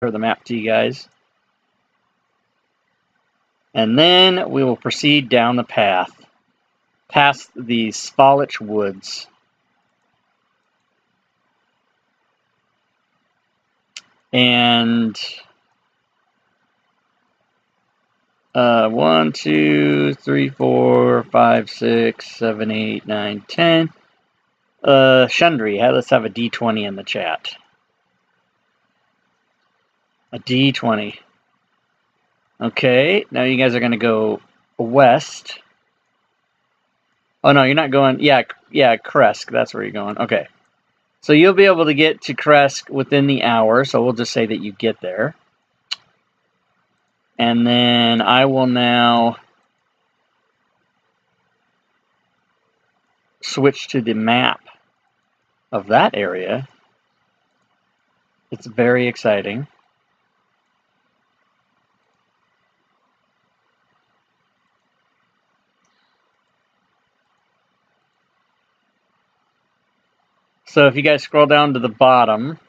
the map to you guys. And then we will proceed down the path, past the Spalich Woods. And 1, 2, 3, 4, 5, 6, 7, 8, 9, 10. Shundry, let's have a D20 in the chat. A D20. Okay, now you guys are going to go west. Oh, no, you're not going... Yeah, Krezk, that's where you're going. Okay. So you'll be able to get to Krezk within the hour, so we'll just say that you get there. And then I will now switch to the map of that area. It's very exciting. So if you guys scroll down to the bottom,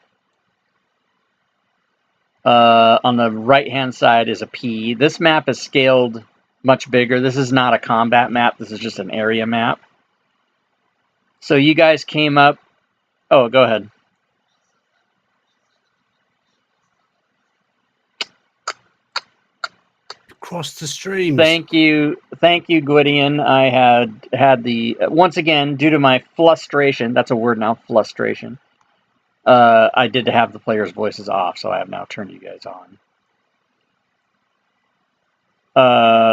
on the right-hand side is a P. This map is scaled much bigger. This is not a combat map. This is just an area map. So you guys came up... Oh, go ahead. Across the streams. Thank you, Gwydion. I had the... Once again, due to my frustration, that's a word now, frustration, I did have the players' voices off, so I have now turned you guys on.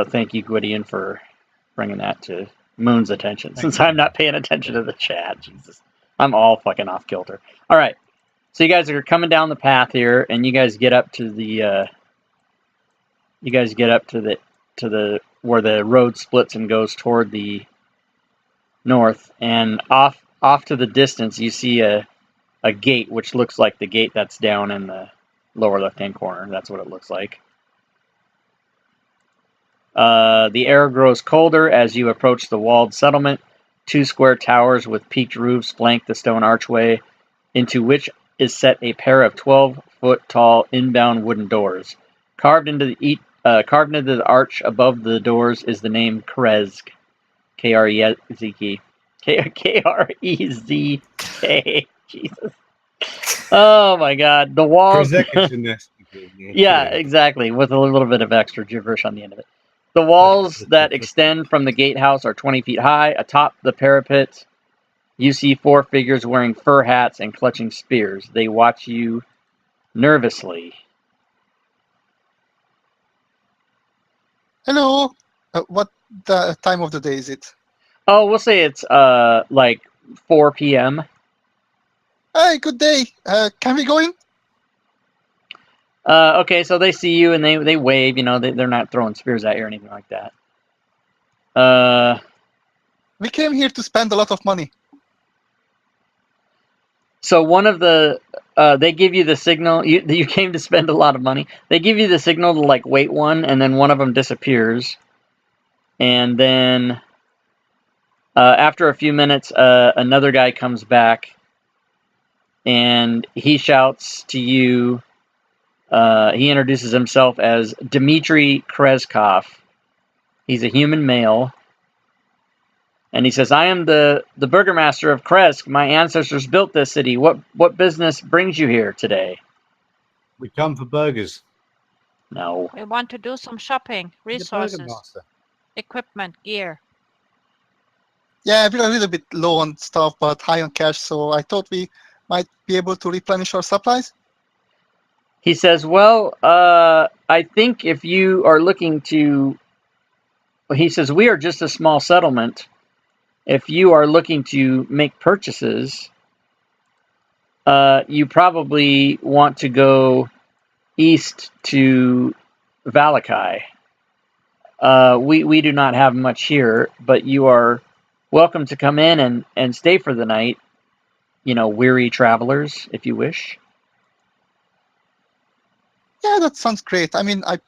Thank you, Gwydion, for bringing that to Moon's attention. Since I'm not paying attention to the chat, Jesus, I'm all fucking off kilter. All right, so you guys are coming down the path here, and you guys get up to the where the road splits and goes toward the north, and off to the distance you see a gate, which looks like the gate that's down in the lower left-hand corner. That's what it looks like. The air grows colder as you approach the walled settlement. 2 square towers with peaked roofs flank the stone archway, into which is set a pair of 12-foot-tall inbound wooden doors. Carved into the arch above the doors is the name Krezk, K-R-E-Z-K. K-R-E-Z-K. Jesus. Oh my God. The walls. Yeah, exactly. With a little bit of extra gibberish on the end of it. The walls that extend from the gatehouse are 20 feet high. Atop the parapet, you see 4 figures wearing fur hats and clutching spears. They watch you nervously. Hello. What time of the day is it? Oh, we'll say it's like 4 p.m. Hey, good day. Can we go in? Okay, so they see you and they wave. You know, they're not throwing spears at you or anything like that. We came here to spend a lot of money. So one of the they give you the signal. You came to spend a lot of money. They give you the signal to like wait one, and then one of them disappears. And then after a few minutes, another guy comes back, and he shouts to you. He introduces himself as Dmitry Krezkov. He's a human male. And he says, I am the burgomaster of Krezk. My ancestors built this city. What business brings you here today? We come for burgers. No. We want to do some shopping, resources, equipment, gear. Yeah, we're a little bit low on stuff, but high on cash, so I thought we might be able to replenish our supplies. He says, well, I think if you are looking to... He says, we are just a small settlement. If you are looking to make purchases, you probably want to go east to Valakai. We do not have much here, but you are welcome to come in and stay for the night. You know, weary travelers, if you wish. Yeah, that sounds great. I mean, I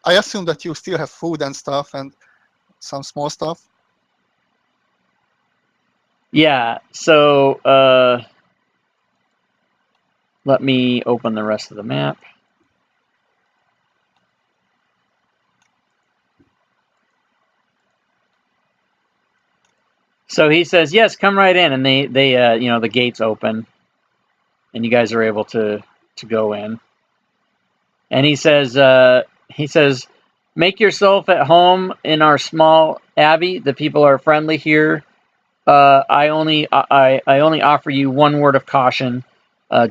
assume that you still have food and stuff and some small stuff. Yeah, so let me open the rest of the map. So he says, "Yes, come right in," and they the gates open, and you guys are able to go in. And he says, "Make yourself at home in our small abbey. The people are friendly here. I only offer you one word of caution: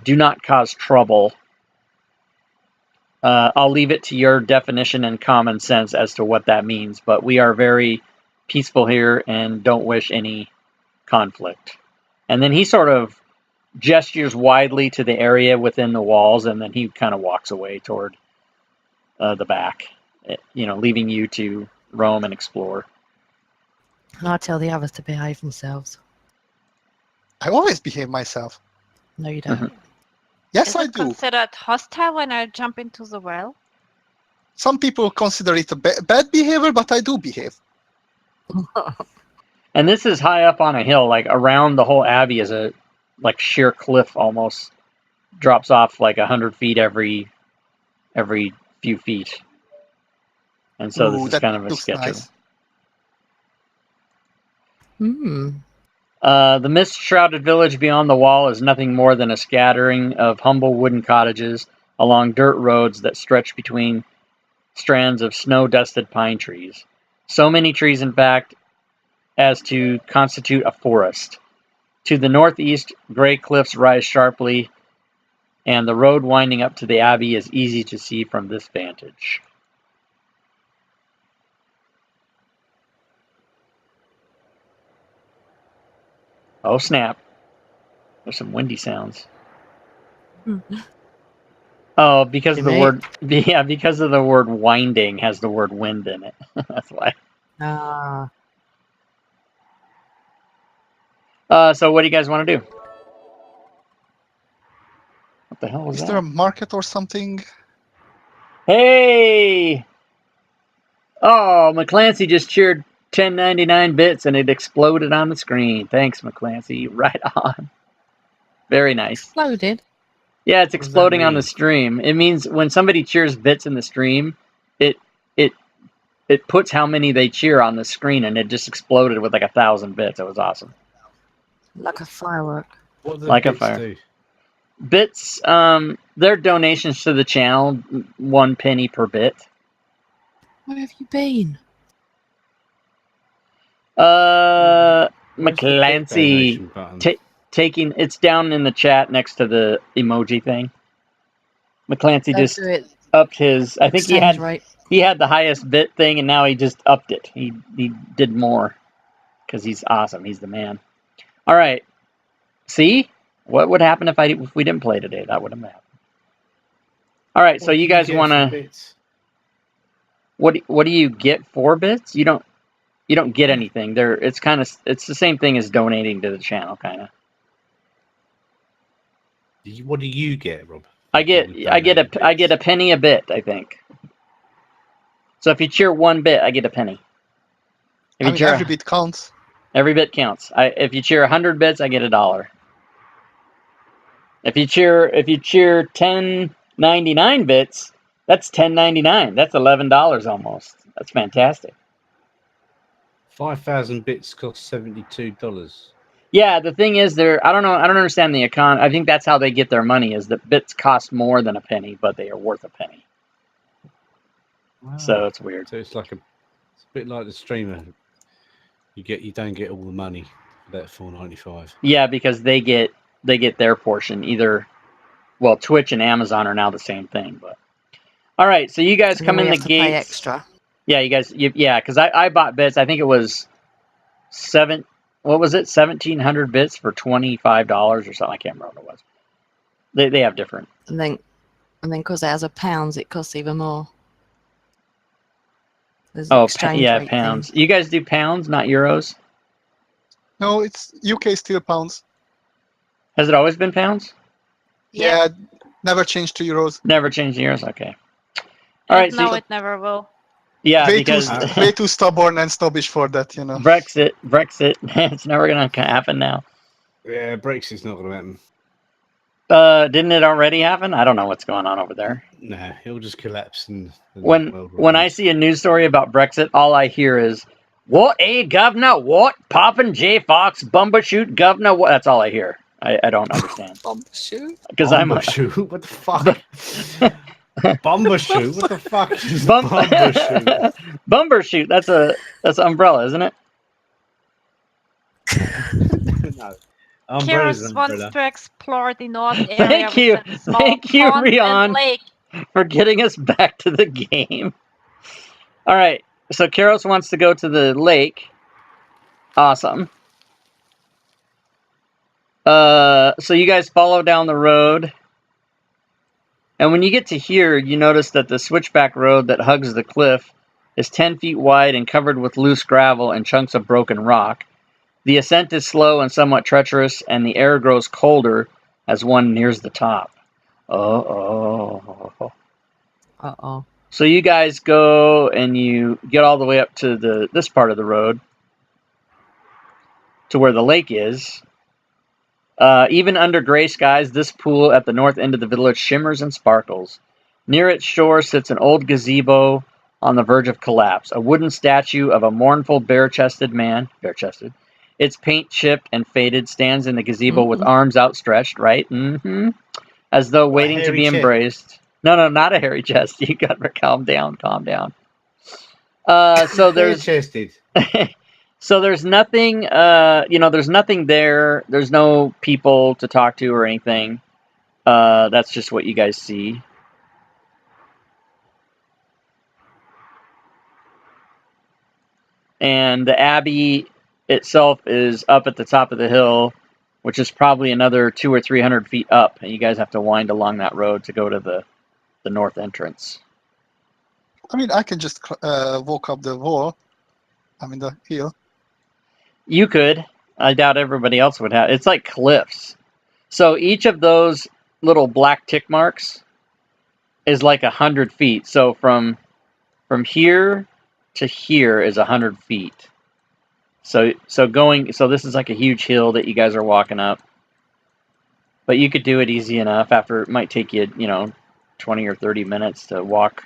do not cause trouble. I'll leave it to your definition and common sense as to what that means. But we are very peaceful here and don't wish any conflict." And then he sort of gestures widely to the area within the walls, and then he kind of walks away toward the back, leaving you to roam and explore. And I tell the others to behave themselves. I always behave myself. No, you don't. Yes, Is I it do. considered hostile when I jump into the well? Some people consider it a bad behavior, but I do behave. And this is high up on a hill, like around the whole abbey is a sheer cliff, almost drops off like 100 feet every few feet. And so this is kind of a sketch. Nice. The mist-shrouded village beyond the wall is nothing more than a scattering of humble wooden cottages along dirt roads that stretch between strands of snow-dusted pine trees. So many trees, in fact, as to constitute a forest. To the northeast, gray cliffs rise sharply, and the road winding up to the abbey is easy to see from this vantage. Oh snap! There's some windy sounds. Oh, because of the word, because of the word winding has the word wind in it. That's why. So what do you guys want to do? What the hell was that? Is there a market or something? Hey! Oh, McClancy just cheered 1099 bits and it exploded on the screen. Thanks, McClancy. Right on. Very nice. Exploded? Yeah, it's exploding on the stream. It means when somebody cheers bits in the stream, it puts how many they cheer on the screen, and it just exploded with like 1,000 bits. It was awesome. Like a firework. What do Like a bits fire. do? Bits, they're donations to the channel, 1 penny per bit. Where have you been? Where's the bit McClancy donation button? taking it's down in the chat next to the emoji thing. McClancy Don't just do it. upped his. I think Exchange rate. he had the highest bit thing, and now he just upped it. He did more because he's awesome. He's the man. All right. See what would happen if we didn't play today? That wouldn't happen. All right. So you guys want to? What do you get for bits? You don't get anything. It's the same thing as donating to the channel, kind of. What do you get, Rob? I get a penny a bit, I think. So if you cheer 1 bit, I get a penny. Every bit counts. Every bit counts. If you cheer 100 bits, I get $1. If you cheer 1099 bits, that's 10.99. That's $11 almost. That's fantastic. 5,000 bits cost $72. Yeah, the thing is, I don't understand the I think that's how they get their money, is that bits cost more than a penny, but they are worth a penny. Wow. So it's weird. So it's a bit like the streamer. You don't get all the money for that $4.95. Yeah, because they get their portion. Twitch and Amazon are now the same thing. But all right, so you guys come in the gates. Pay extra. Yeah, you guys. Because I bought bits. I think it was 1,700 bits for $25 or something. I can't remember what it was. They have different. And then because it has a pounds, it costs even more. Pounds. Thing. You guys do pounds, not euros? No, it's UK still pounds. Has it always been pounds? Yeah, never changed to euros. Never changed to euros. Okay. All right. No, it never will. Yeah, way too stubborn and snobbish for that, Brexit. It's never gonna happen now. Yeah, Brexit's not gonna happen. Didn't it already happen? I don't know what's going on over there. No, it'll just collapse. When I see a news story about Brexit, all I hear is, What, governor? What? Poppin' J. Fox, Bumbershoot, governor? What? That's all I hear. I don't understand. Shoot. Because I'm Bumbershoot? What the fuck? Bumbershoot? What the fuck is Bumbershoot? Bumbershoot. That's an umbrella, isn't it? No. Umbrella's Kiros an wants umbrella. to explore the north area Thank you. with a small Thank you, pond and Rion, lake. for getting us back to the game. All right. So Karos wants to go to the lake. Awesome. So you guys follow down the road. And when you get to here, you notice that the switchback road that hugs the cliff is 10 feet wide and covered with loose gravel and chunks of broken rock. The ascent is slow and somewhat treacherous, and the air grows colder as one nears the top. Oh. Uh-oh. So you guys go and you get all the way up to this part of the road, to where the lake is. Even under gray skies, this pool at the north end of the village shimmers and sparkles. Near its shore sits an old gazebo on the verge of collapse. A wooden statue of a mournful bare-chested man, its paint chipped and faded, stands in the gazebo with arms outstretched, right? As though waiting to be embraced. No, not a hairy chest. You got to calm down. So there's chested. So there's nothing, there's nothing there. There's no people to talk to or anything. That's just what you guys see. And the abbey itself is up at the top of the hill, which is probably another 200 or 300 feet up. And you guys have to wind along that road to go to the north entrance. I mean, I can just walk up the wall. I mean, the hill. You could. I doubt everybody else would have. It's like cliffs. So each of those little black tick marks is like 100 feet. So from here to here is 100 feet. So this is like a huge hill that you guys are walking up. But you could do it easy enough. After it might take you, 20 or 30 minutes to walk.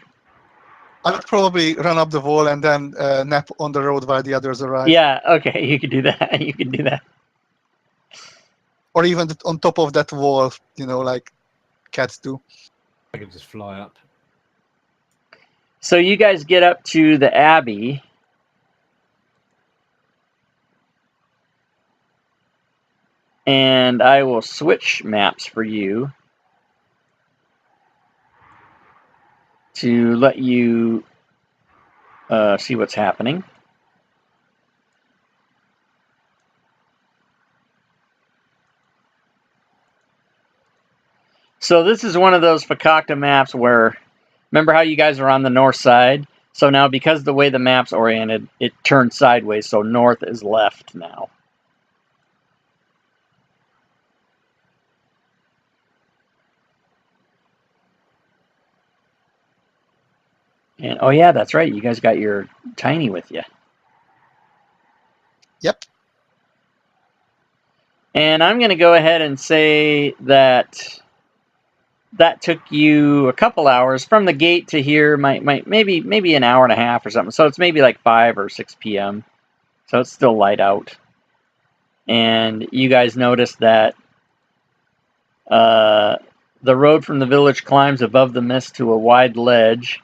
I would probably run up the wall and then nap on the road while the others arrive. Yeah, okay, you could do that. Or even on top of that wall, like cats do. I could just fly up. So you guys get up to the abbey. And I will switch maps for you to let you see what's happening. So this is one of those Fakakta maps where, remember how you guys are on the north side? So now because of the way the map's oriented, it turns sideways, so north is left now. And oh yeah, that's right. You guys got your tiny with you. Yep. And I'm going to go ahead and say that took you a couple hours from the gate to here. Maybe an hour and a half or something. So it's maybe like 5 or 6 p.m. So it's still light out. And you guys notice that the road from the village climbs above the mist to a wide ledge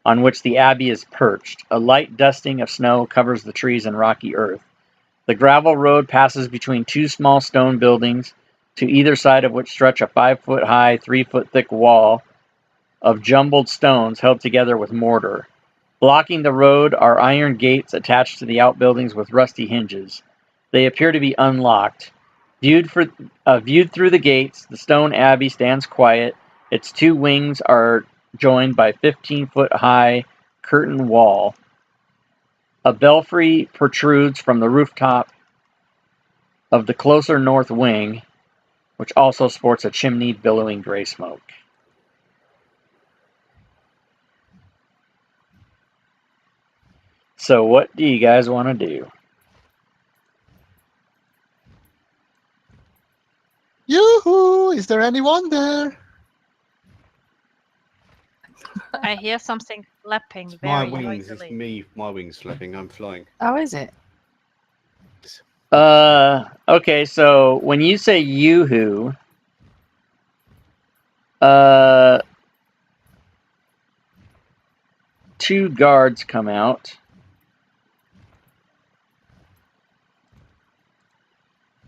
on which the abbey is perched. A light dusting of snow covers the trees and rocky earth. The gravel road passes between 2 small stone buildings, to either side of which stretch a 5-foot-high, 3-foot-thick wall of jumbled stones held together with mortar. Blocking the road are iron gates attached to the outbuildings with rusty hinges. They appear to be unlocked. Viewed through the gates, the stone abbey stands quiet. Its 2 wings are joined by 15-foot-high curtain wall. A belfry protrudes from the rooftop of the closer north wing, which also sports a chimneyed, billowing gray smoke. So what do you guys want to do? Yoo-hoo! Is there anyone there? I hear something flapping It's my very wings. noisily. It's me. My wings flapping. I'm flying. Oh, is it? Okay, so when you say yoo-hoo, two guards come out.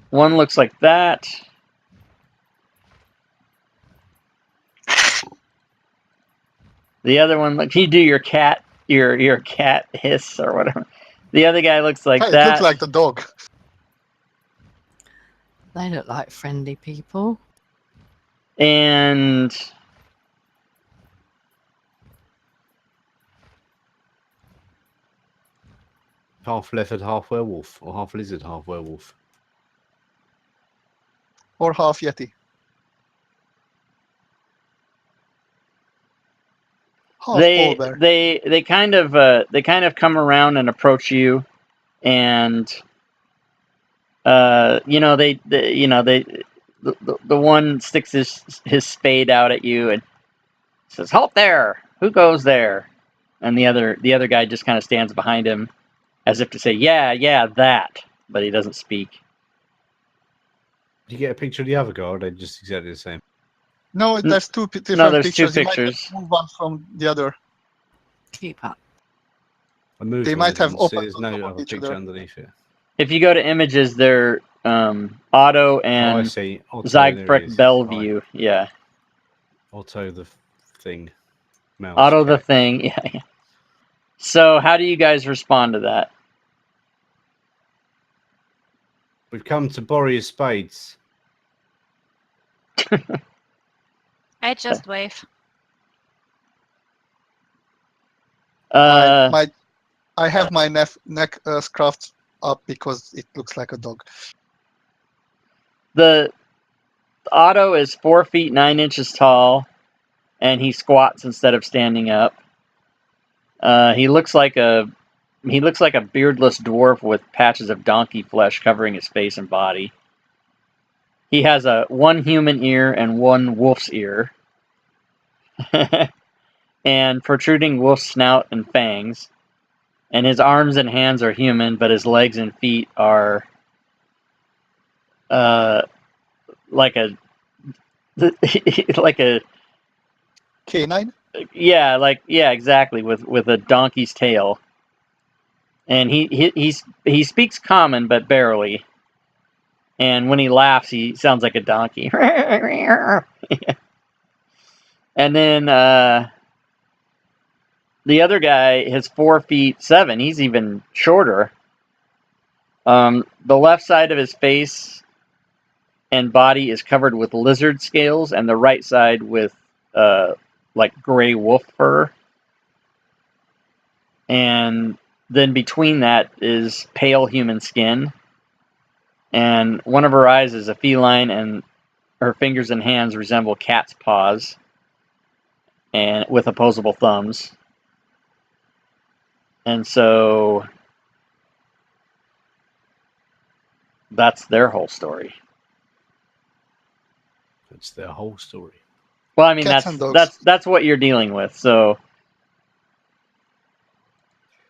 One looks like that. The other one, can you do your cat hiss or whatever? The other guy looks like It that. looks like the dog. They look like friendly people. And Half leopard, half werewolf, or half lizard, half werewolf. Or half Yeti. Half polar bear. they kind of come around and approach you, and the one sticks his spade out at you and says, "Halt there! Who goes there?" And the other guy just kind of stands behind him, as if to say, "Yeah, that," but he doesn't speak. Do you get a picture of the other guy, or are they just exactly the same? No, there's two different No, there's pictures. two You might pictures. have moved one from the other. Keep up. I moved They one, might I have didn't see. opened There's on no top of other each picture other. underneath it. If you go to images, they're Otto Oh, I and see. Otto, there he Zygfrek is. Bellevue. Right. Yeah. Otto the thing. Mouse. Otto the cat. thing. Yeah. So how do you guys respond to that? We've come to borrow your spades. I just wave. I have my neck scarf up because it looks like a dog. The Otto is 4 feet 9 inches tall, and he squats instead of standing up. He looks like a beardless dwarf with patches of donkey flesh covering his face and body. He has one human ear and one wolf's ear, and protruding wolf snout and fangs. And his arms and hands are human, but his legs and feet are like a Canine? yeah, exactly, with a donkey's tail. And he speaks common but barely. And when he laughs, he sounds like a donkey. And then the other guy is 4 feet 7. He's even shorter. The left side of his face and body is covered with lizard scales, and the right side with like gray wolf fur. And then between that is pale human skin. And one of her eyes is a feline, and her fingers and hands resemble cat's paws, and with opposable thumbs. And so that's their whole story. That's their whole story. Well, I mean, Cats and dogs. that's what you're dealing with. So,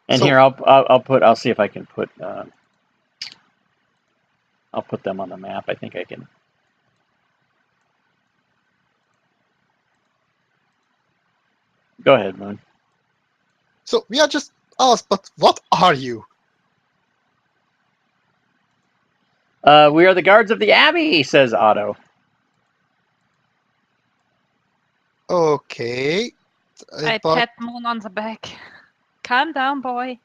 and So- here I'll see if I can put I'll put them on the map. I think I can. Go ahead, Moon. So we are just asked, but what are you? We are the guards of the Abbey, says Otto. Okay. I But, pat Moon on the back. Calm down, boy.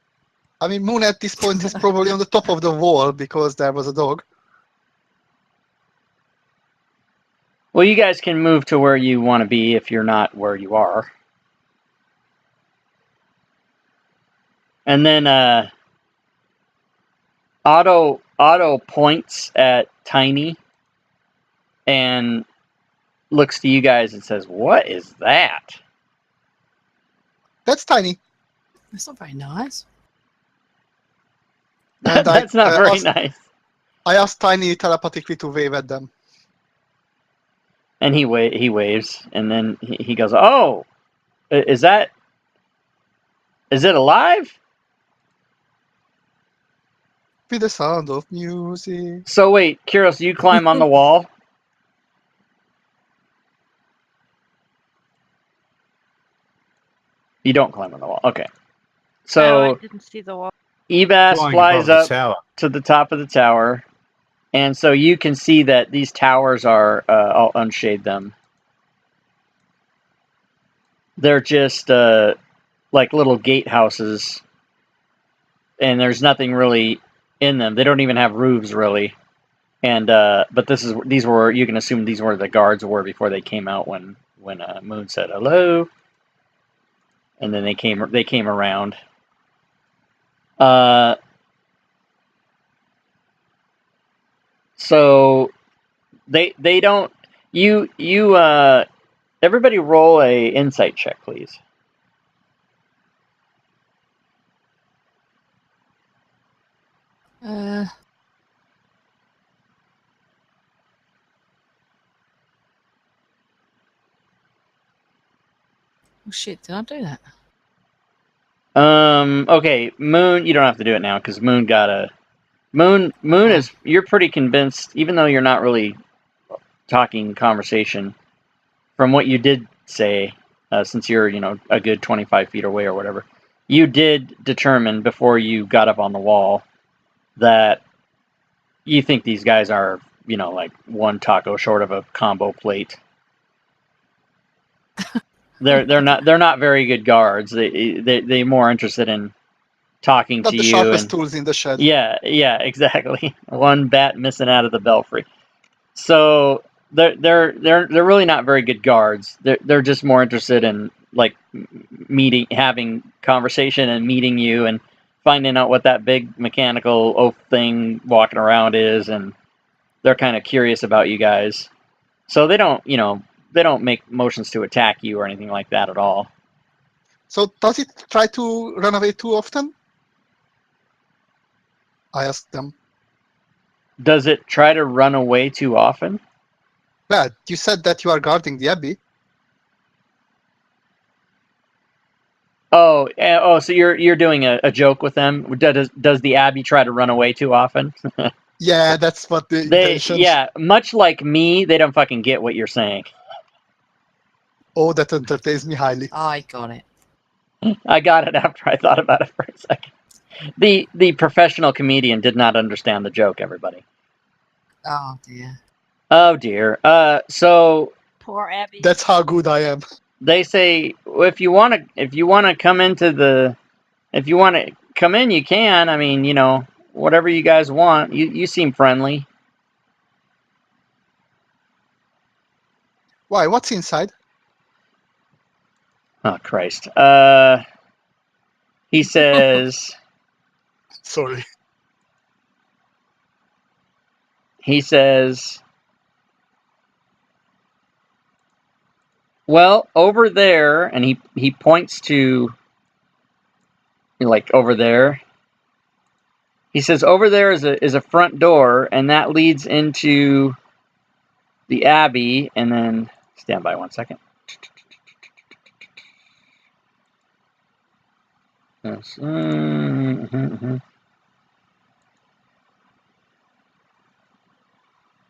I mean, Moon at this point is probably on the top of the wall because there was a dog. Well, you guys can move to where you want to be if you're not where you are. And then Otto points at Tiny and looks to you guys and says, "What is that?" That's Tiny. That's not very nice. And That's not very nice. I asked Tiny telepathically to wave at them. And he waves, and then he goes, "Oh, is that Is it alive? With the sound of music. So wait, Kyros, you climb on the wall? You don't climb on the wall. Okay. No, I So didn't see the wall. Ebas Flying flies above the up tower. to the top of the tower, and so you can see that these towers are, I'll unshade them. They're just like little gatehouses, and there's nothing really in them. They don't even have roofs really. And but these were, you can assume these were the guards were before they came out when Moon said hello, and then they came around. So they don't, you everybody roll a insight check, please. Oh shit, did I do that? Okay, Moon, you don't have to do it now because Moon got a Moon is, you're pretty convinced, even though you're not really talking conversation, from what you did say, since you're, a good 25 feet away or whatever, you did determine before you got up on the wall that you think these guys are, like one taco short of a combo plate. They're not very good guards. They're more interested in talking Not to the you sharpest and tools in the shed. yeah, exactly. One bat missing out of the belfry. So they're really not very good guards. They're just more interested in like having conversation and meeting you and finding out what that big mechanical oaf thing walking around is, and they're kind of curious about you guys. So they don't make motions to attack you or anything like that at all. So does it try to run away too often? I asked them. Does it try to run away too often? Well, you said that you are guarding the abbey. Oh, so you're doing a joke with them? Does the abbey try to run away too often? Yeah, that's what the intention. Yeah, much like me, they don't fucking get what you're saying. Oh, that entertains me highly. I got it. I got it after I thought about it for a second. The professional comedian did not understand the joke, everybody. Oh dear. Oh dear. So Poor Abby. That's how good I am. they say, well, if you want to come in, you can. I mean, whatever you guys want. You seem friendly. Why? What's inside? Oh Christ. He says. Sorry. He says, well, over there, and he points to, like, over there. He says, over there is a front door, and that leads into the abbey. And then, stand by 1 second. Yes.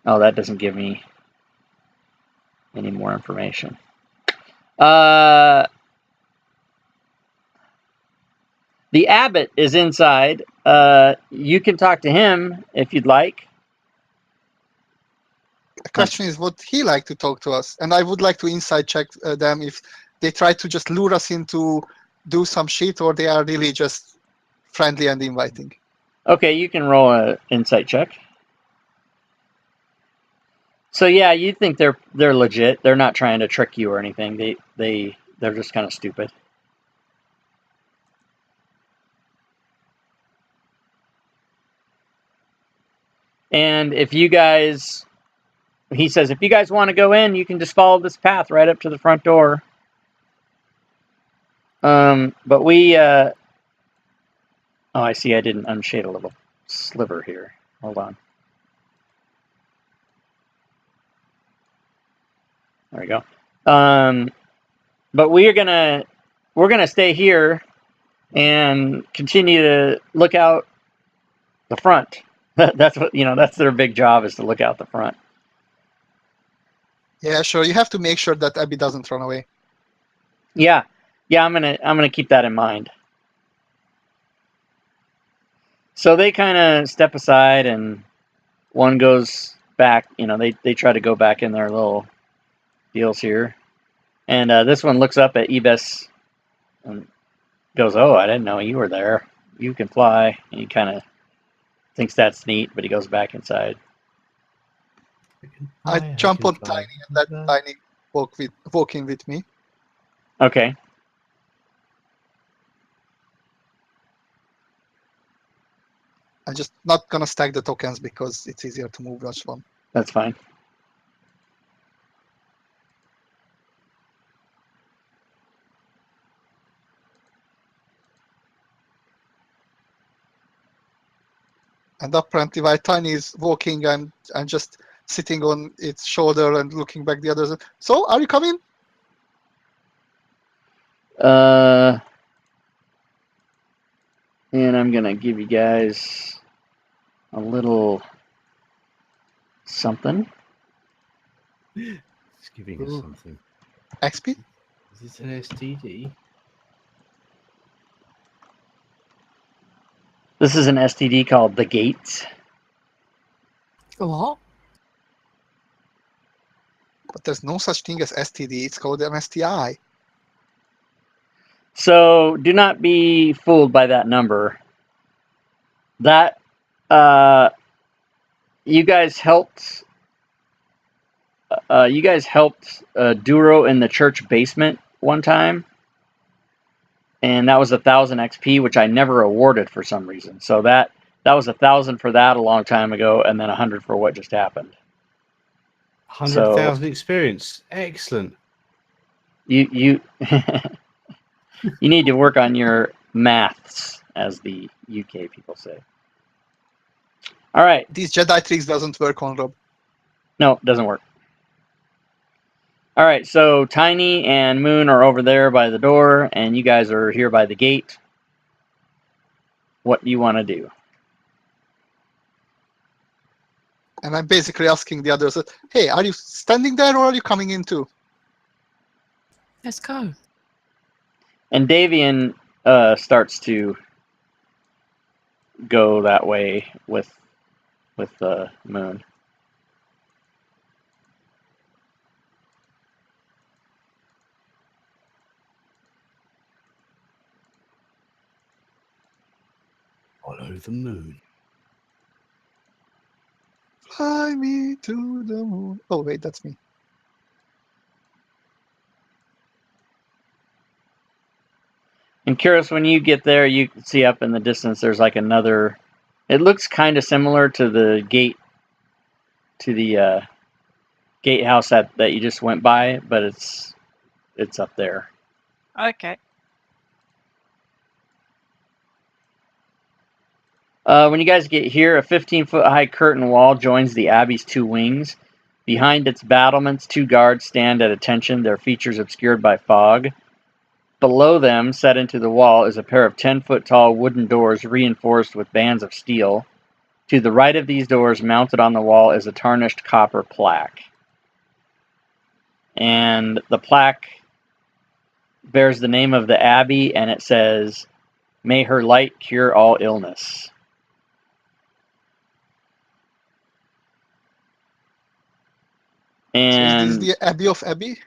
Oh, that doesn't give me any more information. The abbot is inside. You can talk to him if you'd like. The question is, would he like to talk to us? And I would like to inside check them if they try to just lure us into do some shit, or they are really just friendly and inviting. Okay, you can roll an insight check. So yeah, you think they're legit. They're not trying to trick you or anything. They're just kind of stupid. And if you guys, he says, if you guys want to go in, you can just follow this path right up to the front door. But we, oh, I see. I didn't unshade a little sliver here. Hold on. There we go. But we're gonna stay here and continue to look out the front. That's what that's their big job, is to look out the front. Yeah, sure. You have to make sure that Abby doesn't run away. Yeah, I'm gonna keep that in mind. So they kind of step aside, and one goes back. They try to go back in their little deals here, and this one looks up at Ebis and goes, "Oh, I didn't know you were there. You can fly." And he kind of thinks that's neat, but he goes back inside. I jump on Tiny and let Tiny walk in with me. Okay. I'm just not gonna stack the tokens because it's easier to move rush one. That's fine. And apparently while Tiny is walking, I'm just sitting on its shoulder and looking back the others. So, are you coming? And I'm gonna give you guys a little something. It's giving us something. XP? Is this an STD? This is an STD called the Gates. What? But there's no such thing as STD. It's called an STI. So do not be fooled by that number. That you guys helped. Duro in the church basement one time, and that was 1,000 XP, which I never awarded for some reason. So that was 1,000 for that a long time ago, and then 100 for what just happened. 100,000 experience. Excellent. You you need to work on your maths, as the UK people say. All right. These Jedi tricks doesn't work on Rob. No, it doesn't work. All right, so Tiny and Moon are over there by the door, and you guys are here by the gate. What do you want to do? And I'm basically asking the others, hey, are you standing there or are you coming in too? Let's go. And Davian starts to go that way with Moon. Follow the moon. Fly me to the moon. Oh, wait, that's me. And Curious, when you get there, you can see up in the distance there's like another. It looks kind of similar to the gate, to the gatehouse that you just went by, but it's up there. Okay. When you guys get here, a 15-foot high curtain wall joins the Abbey's two wings. Behind its battlements, two guards stand at attention, their features obscured by fog. Below them, set into the wall, is a pair of 10-foot tall wooden doors reinforced with bands of steel. To the right of these doors, mounted on the wall, is a tarnished copper plaque. And the plaque bears the name of the Abbey, and it says, "May her light cure all illness." And So is this the Abbey of Abbey?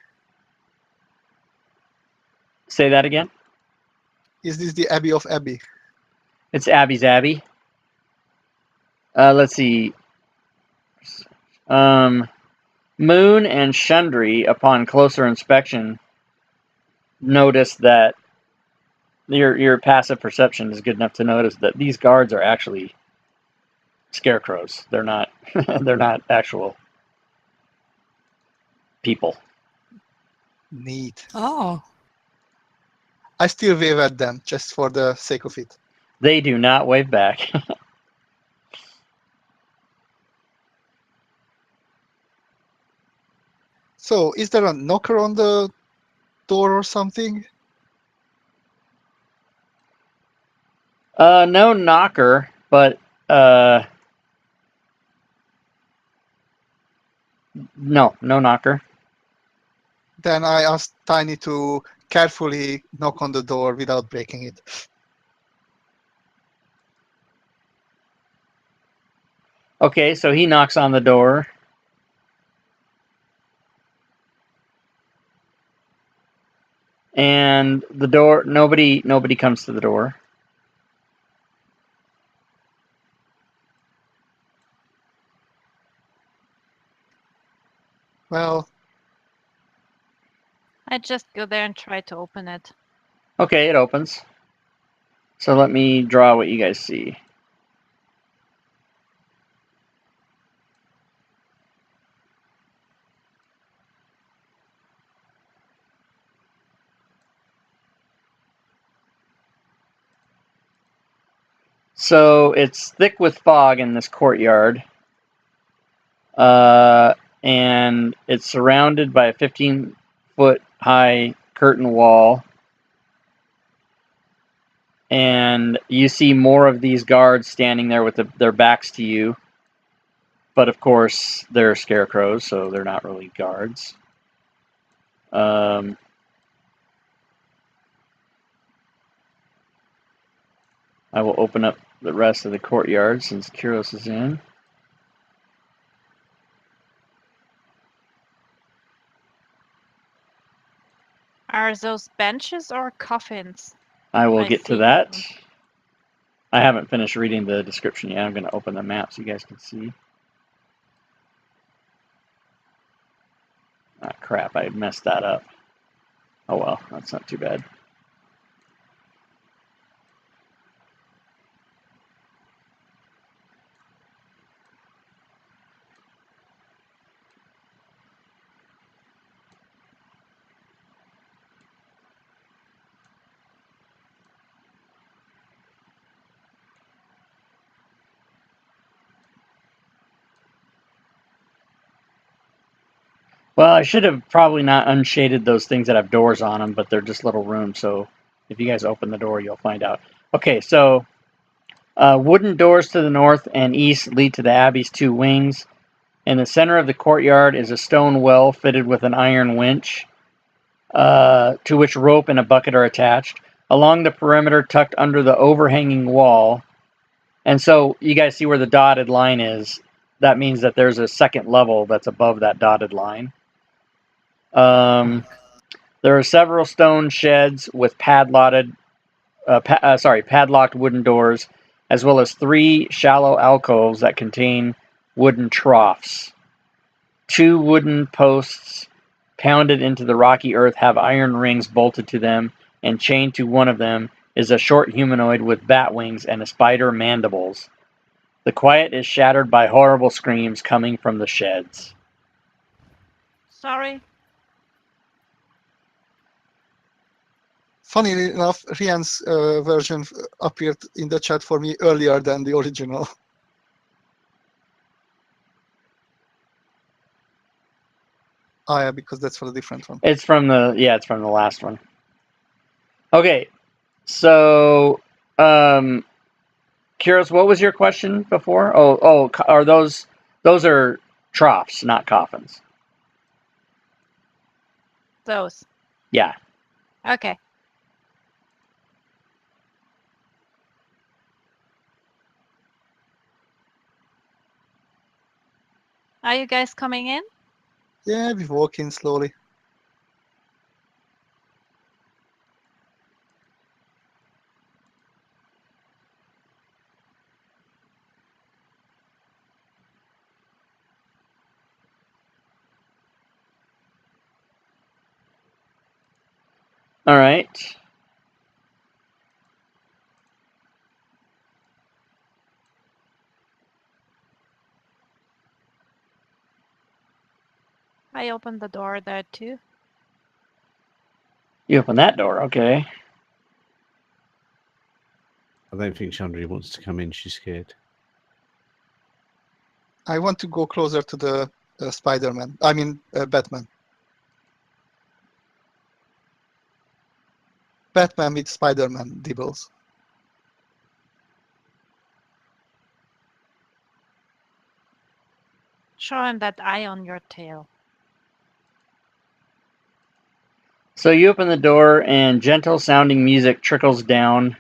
Say that again? Is this the Abbey of Abbey? It's Abbey's Abbey. Let's see. Moon and Shundry, upon closer inspection, notice that your passive perception is good enough to notice that these guards are actually scarecrows. They're not they're not actual people. Neat. Oh. I still wave at them just for the sake of it. They do not wave back. So, is there a knocker on the door or something? No knocker, but no knocker. Then I asked Tiny to carefully knock on the door without breaking it. Okay, so he knocks on the door. And the door, nobody comes to the door. Well, I just go there and try to open it. Okay, it opens. So let me draw what you guys see. So it's thick with fog in this courtyard. And it's surrounded by a 15-foot high curtain wall. And you see more of these guards standing there with their backs to you. But of course, they're scarecrows, so they're not really guards. I will open up the rest of the courtyard since Kyros is in. Are those benches or coffins? I will I get to see that. them. I haven't finished reading the description yet. I'm going to open the map so you guys can see. Ah, crap, I messed that up. Oh well, that's not too bad. Well, I should have probably not unshaded those things that have doors on them, but they're just little rooms, so if you guys open the door, you'll find out. Okay, so wooden doors to the north and east lead to the abbey's two wings. In the center of the courtyard is a stone well fitted with an iron winch, to which rope and a bucket are attached. Along the perimeter, tucked under the overhanging wall, and so you guys see where the dotted line is. That means that there's a second level that's above that dotted line. There are several stone sheds with padlocked wooden doors, as well as 3 shallow alcoves that contain wooden troughs. 2 wooden posts pounded into the rocky earth have iron rings bolted to them, and chained to one of them is a short humanoid with bat wings and a spider mandibles. The quiet is shattered by horrible screams coming from the sheds. Sorry. funny enough, Rian's version appeared in the chat for me earlier than the original. Ah, yeah, because that's for a different one. It's from the last one. Okay, so Kyros, what was your question before? Are those are troughs, not coffins? Those. Yeah. Okay. Are you guys coming in? Yeah, we walk in slowly. All right. I opened the door there too. You open that door, okay. I don't think Chandra wants to come in. She's scared. I want to go closer to the Spider-Man. I mean, Batman. Batman with Spider-Man dibbles. Show him that eye on your tail. So you open the door, and gentle-sounding music trickles down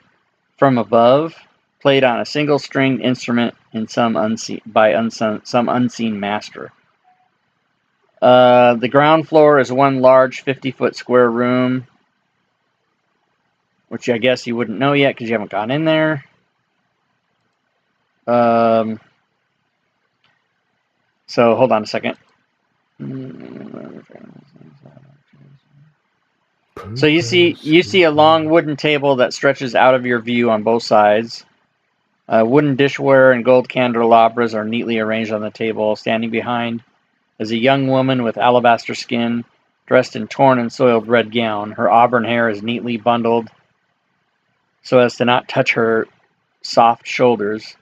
from above, played on a single-stringed instrument in some unseen master. The ground floor is one large 50-foot square room, which I guess you wouldn't know yet because you haven't gone in there. So hold on a second. So you see a long wooden table that stretches out of your view on both sides. Wooden dishware and gold candelabras are neatly arranged on the table. Standing behind is a young woman with alabaster skin, dressed in torn and soiled red gown. Her auburn hair is neatly bundled so as to not touch her soft shoulders.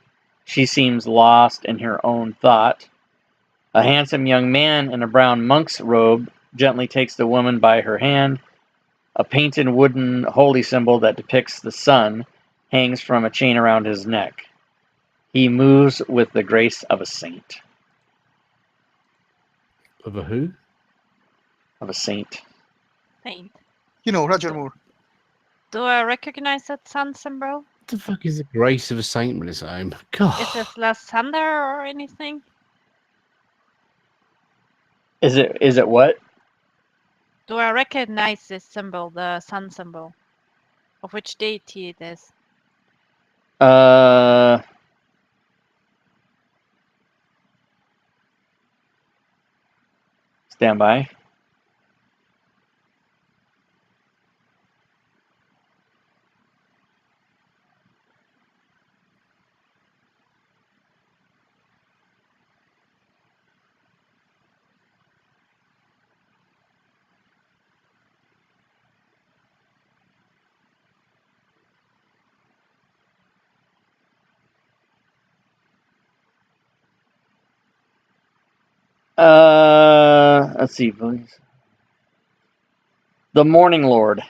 She seems lost in her own thought. A handsome young man in a brown monk's robe gently takes the woman by her hand. A painted wooden holy symbol that depicts the sun hangs from a chain around his neck. He moves with the grace of a saint. Of a who? Of a saint. Saint. You know, Roger Moore. Do I recognize that sun symbol? What the fuck is the grace of a saint when it's at home? God. Is this last Sunday or anything? Is it what? Do I recognize this symbol, the sun symbol? Of which deity it is? Stand by. Let's see, please. The Morning Lord.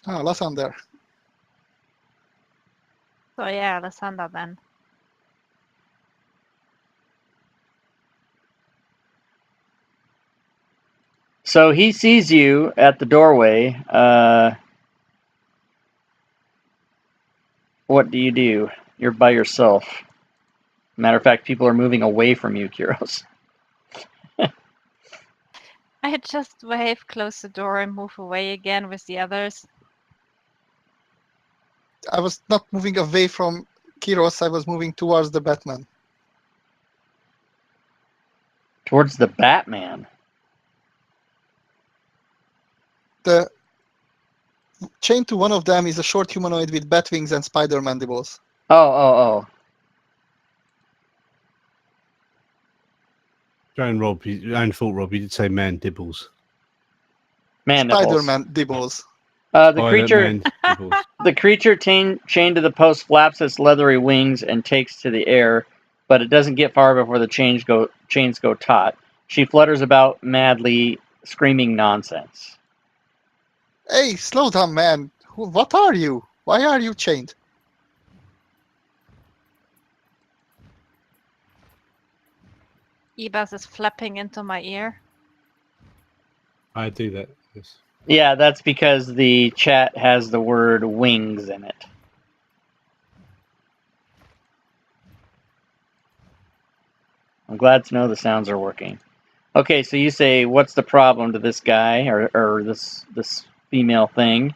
Ah, Lassander. So yeah, Lysander then. So he sees you at the doorway. What do you do? You're by yourself. Matter of fact, people are moving away from you, Kyros. I just wave, close the door, and move away again with the others. I was not moving away from Kyros, I was moving towards the Batman. Towards the Batman? The chained to one of them is a short humanoid with bat wings and spider mandibles. Oh. Your own fault, Rob. You did say mandibles. Mandibles. Spider mandibles. The creature chained to the post flaps its leathery wings and takes to the air, but it doesn't get far before the chains go taut. She flutters about madly, screaming nonsense. Hey, slow down, man. What are you? Why are you chained? Ebas is flapping into my ear. I do that, yes. Yeah, that's because the chat has the word wings in it. I'm glad to know the sounds are working. Okay, so you say, what's the problem to this guy or this female thing?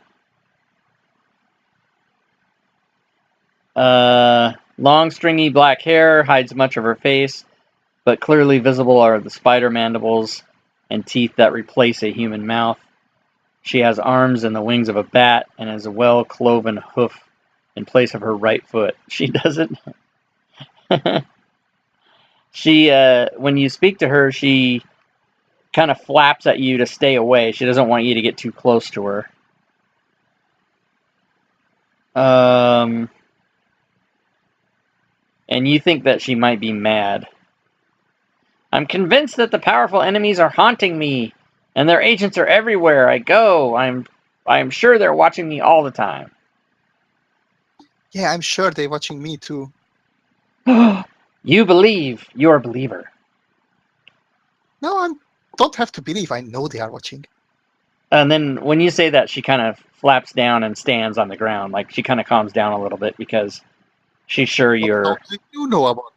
Long, stringy black hair hides much of her face, but clearly visible are the spider mandibles and teeth that replace a human mouth. She has arms and the wings of a bat and has a well-cloven hoof in place of her right foot. She doesn't... when you speak to her, she kind of flaps at you to stay away. She doesn't want you to get too close to her. And you think that she might be mad. I'm convinced that the powerful enemies are haunting me, and their agents are everywhere I go. I'm sure they're watching me all the time. Yeah, I'm sure they're watching me too. You believe. You're a believer. No, I don't have to believe. I know they are watching. And then when you say that, she kind of flaps down and stands on the ground. Like she kind of calms down a little bit because she's sure But how you're. do you know about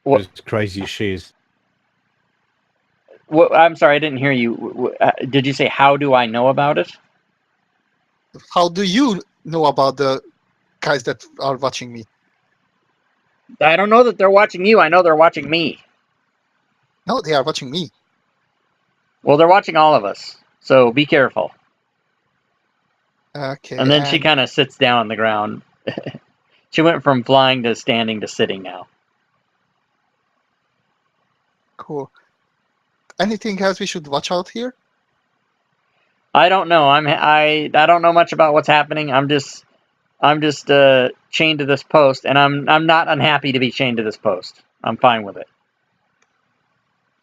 What? As crazy as she is. What? I'm sorry, I didn't hear you. Did you say how do I know about it? How do you know about the guys that are watching me? I don't know that they're watching you. I know they're watching me. No, they are watching me. Well, they're watching all of us. So be careful. Okay. And then she kind of sits down on the ground. She went from flying to standing to sitting now. Cool. Anything else we should watch out here? I don't know. I don't know much about what's happening. I'm just chained to this post, and I'm not unhappy to be chained to this post. I'm fine with it.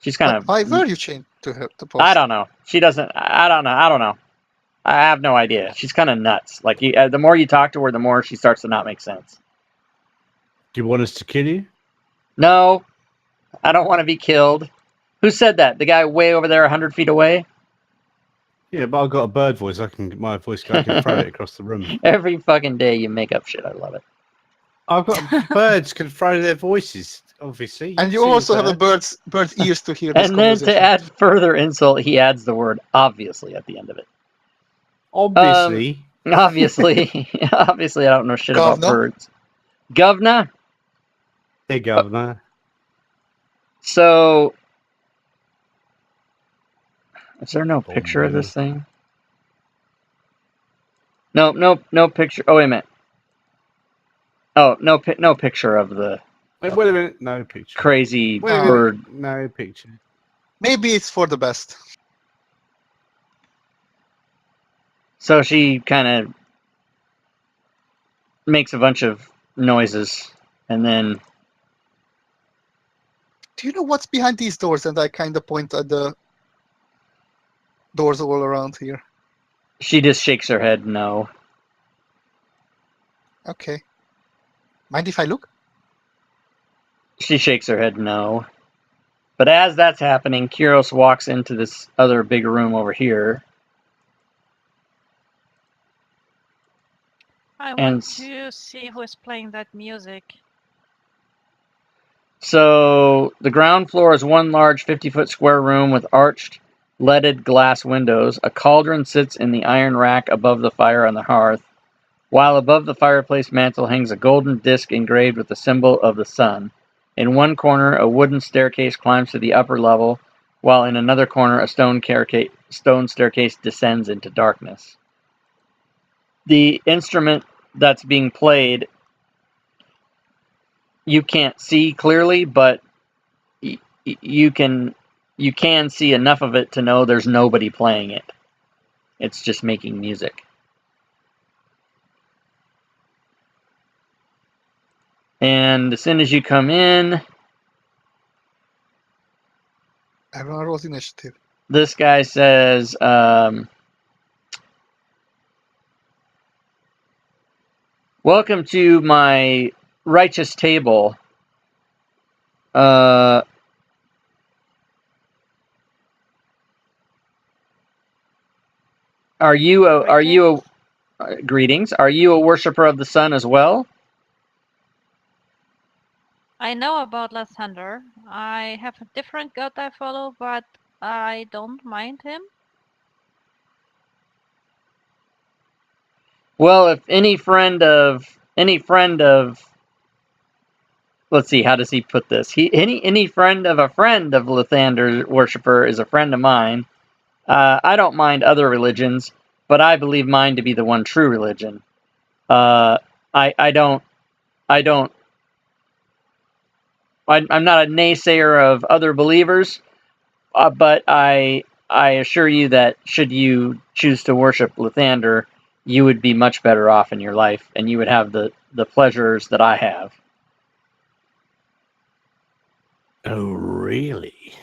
She's kind But of. why were you chained to her? The post? I don't know. She doesn't. I don't know. I don't know. I have no idea. She's kind of nuts. Like the more you talk to her, the more she starts to not make sense. Do you want us to kill you? No, I don't want to be killed. Who said that? The guy way over there, 100 feet away. Yeah, but I've got a bird voice. I can throw it across the room. Every fucking day you make up shit. I love it. I've got birds can throw their voices. Obviously, And you see also have bird. the bird's ears to hear this And then conversation. to add further insult, he adds the word obviously at the end of it. Obviously, Obviously, obviously, I don't know shit about Governor? birds. Governor. hey governor. So, is there no picture of man. this thing? No picture. Oh wait a minute. Oh no picture of the Wait a minute. No picture. crazy Wait a bird. minute. No picture. Maybe it's for the best. So she kind of makes a bunch of noises, and then Do you know what's behind these doors? And I kind of point at the doors all around here. she just shakes her head no. Okay. Mind if I look? She shakes her head no. But as that's happening, Kyros walks into this other big room over here. I And want to see who is playing that music. so the ground floor is one large 50-foot square room with arched, leaded glass windows. A cauldron sits in the iron rack above the fire on the hearth, while above the fireplace mantel hangs a golden disc engraved with the symbol of the sun. In one corner, a wooden staircase climbs to the upper level, while in another corner, a stone staircase descends into darkness. The instrument that's being played, you can't see clearly, but you can see enough of it to know there's nobody playing it. It's just making music. And as soon as you come in, Everyone rolls initiative. this guy says, welcome to my righteous table. Are you a greetings? Are you a worshiper of the sun as well? I know about Lysander. I have a different god I follow, but I don't mind him. Well, if any friend of let's see, how does he put this? Any friend of Lysander worshiper is a friend of mine. I don't mind other religions, but I believe mine to be the one true religion. I'm not a naysayer of other believers, but I assure you that should you choose to worship Lysander, you would be much better off in your life, and you would have the pleasures that I have. Oh, really?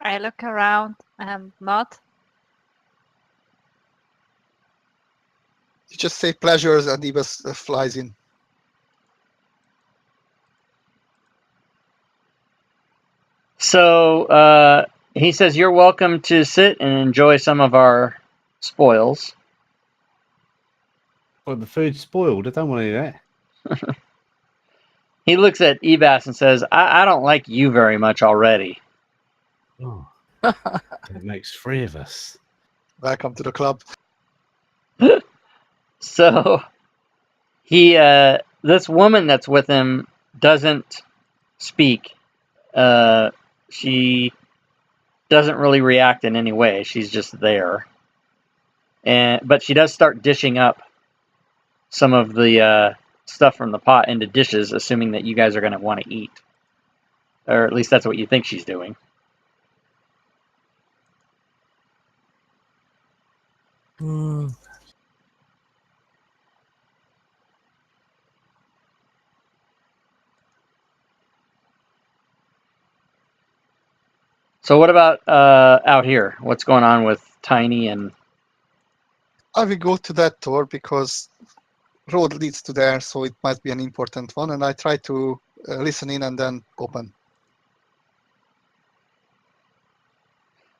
I look around and nod. You just say pleasures and Ibis flies in. So he says, "You're welcome to sit and enjoy some of our spoils." Well, the food's spoiled. I don't want any of that. He looks at Ebas and says, I don't like you very much already. Oh, it makes 3 of us. Welcome to the club. So he, this woman that's with him doesn't speak. She doesn't really react in any way. She's just there. But she does start dishing up some of the stuff from the pot into dishes, assuming that you guys are going to want to eat. Or at least that's what you think she's doing. Mm. So what about out here? What's going on with Tiny and... I will go to that door because road leads to there, so it might be an important one. And I try to listen in and then open.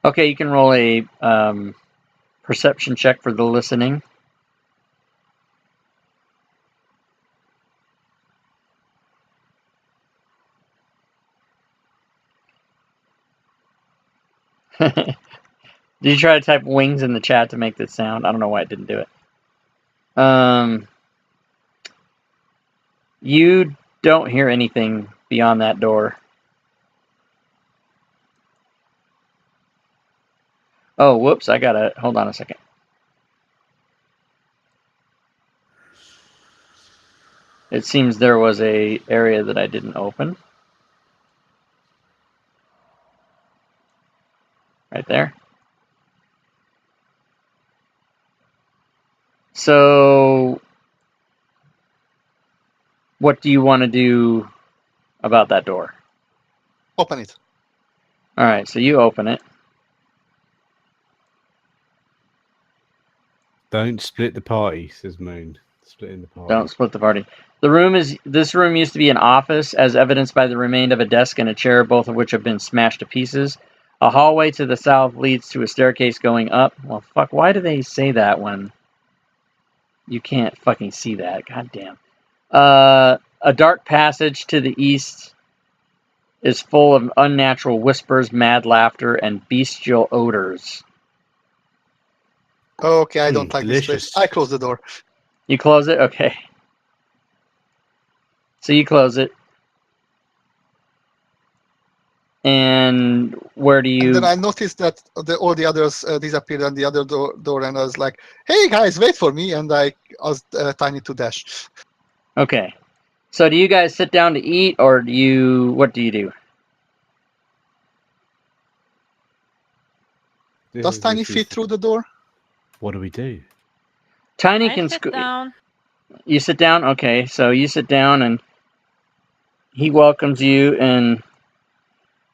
Okay, you can roll a perception check for the listening. Did you try to type wings in the chat to make that sound? I don't know why it didn't do it. You don't hear anything beyond that door. Oh, whoops, I gotta... Hold on a second. It seems there was a area that I didn't open. Right there. So, what do you want to do about that door? Open it. All right, so you open it. Don't split the party, says Moon. Splitting the party. Don't split the party. This room used to be an office, as evidenced by the remains of a desk and a chair, both of which have been smashed to pieces. A hallway to the south leads to a staircase going up. Well, fuck, why do they say that when you can't fucking see that? God damn. A dark passage to the east is full of unnatural whispers, mad laughter, and bestial odors. Okay, I don't like delicious. this place. I close the door. You close it? Okay. So you close it. And where do you... And then I noticed that all the others disappeared on the other door, and I was like, "Hey guys, wait for me!" And I asked Tiny to dash. Okay. So do you guys sit down to eat, or do you... What do you do? Does Tiny fit through the door? What do we do? Tiny I can... sit down. You sit down? Okay, so you sit down, and he welcomes you, and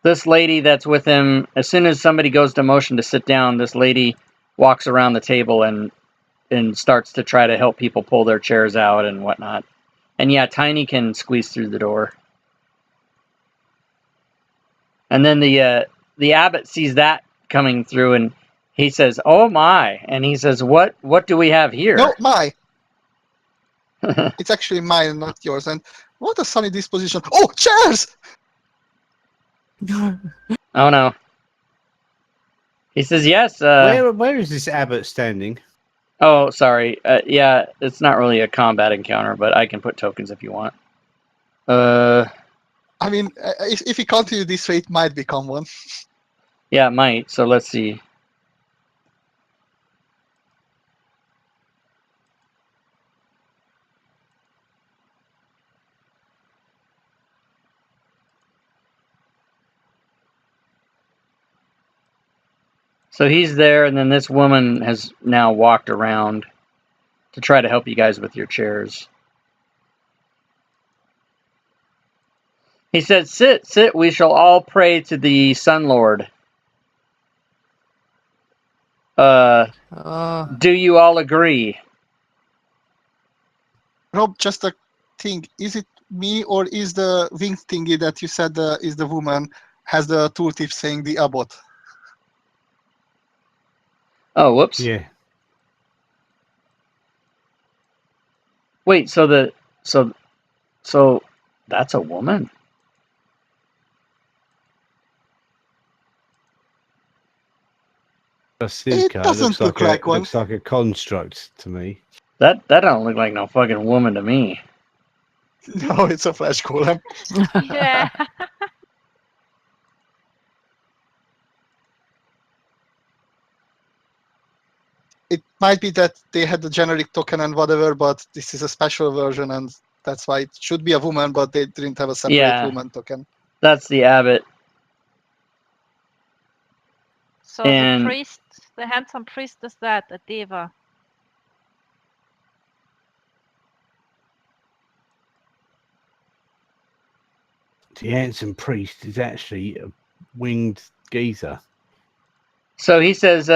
this lady that's with him, as soon as somebody goes to motion to sit down, this lady walks around the table and starts to try to help people pull their chairs out and whatnot. And yeah, Tiny can squeeze through the door. And then the abbot sees that coming through, and he says, "Oh my!" And he says, "What do we have here?" No, my. It's actually mine, not yours. And what a sunny disposition. Oh, chairs! Oh no. He says, "Yes." Where is this abbot standing? Oh, sorry. Yeah, it's not really a combat encounter, but I can put tokens if you want. I mean, if he continues this way, it might become one. Yeah, it might. So let's see. So he's there, and then this woman has now walked around to try to help you guys with your chairs. He said, "Sit, sit, we shall all pray to the Sun Lord. Do you all agree?" Rob, just a thing. Is it me, or is the wing thingy that you said is the woman has the tooltip saying the abbot. Oh, whoops. Yeah. Wait, so that's a woman? That's his It car. doesn't look like one. Looks like a construct to me. That don't look like no fucking woman to me. No, it's a flash golem. Yeah. It might be that they had the generic token and whatever, but this is a special version, and that's why it should be a woman, but they didn't have a separate Yeah. woman token. That's the abbot. So And- the priest, the handsome priest, is that a deva? The handsome priest is actually a winged geezer. So he says,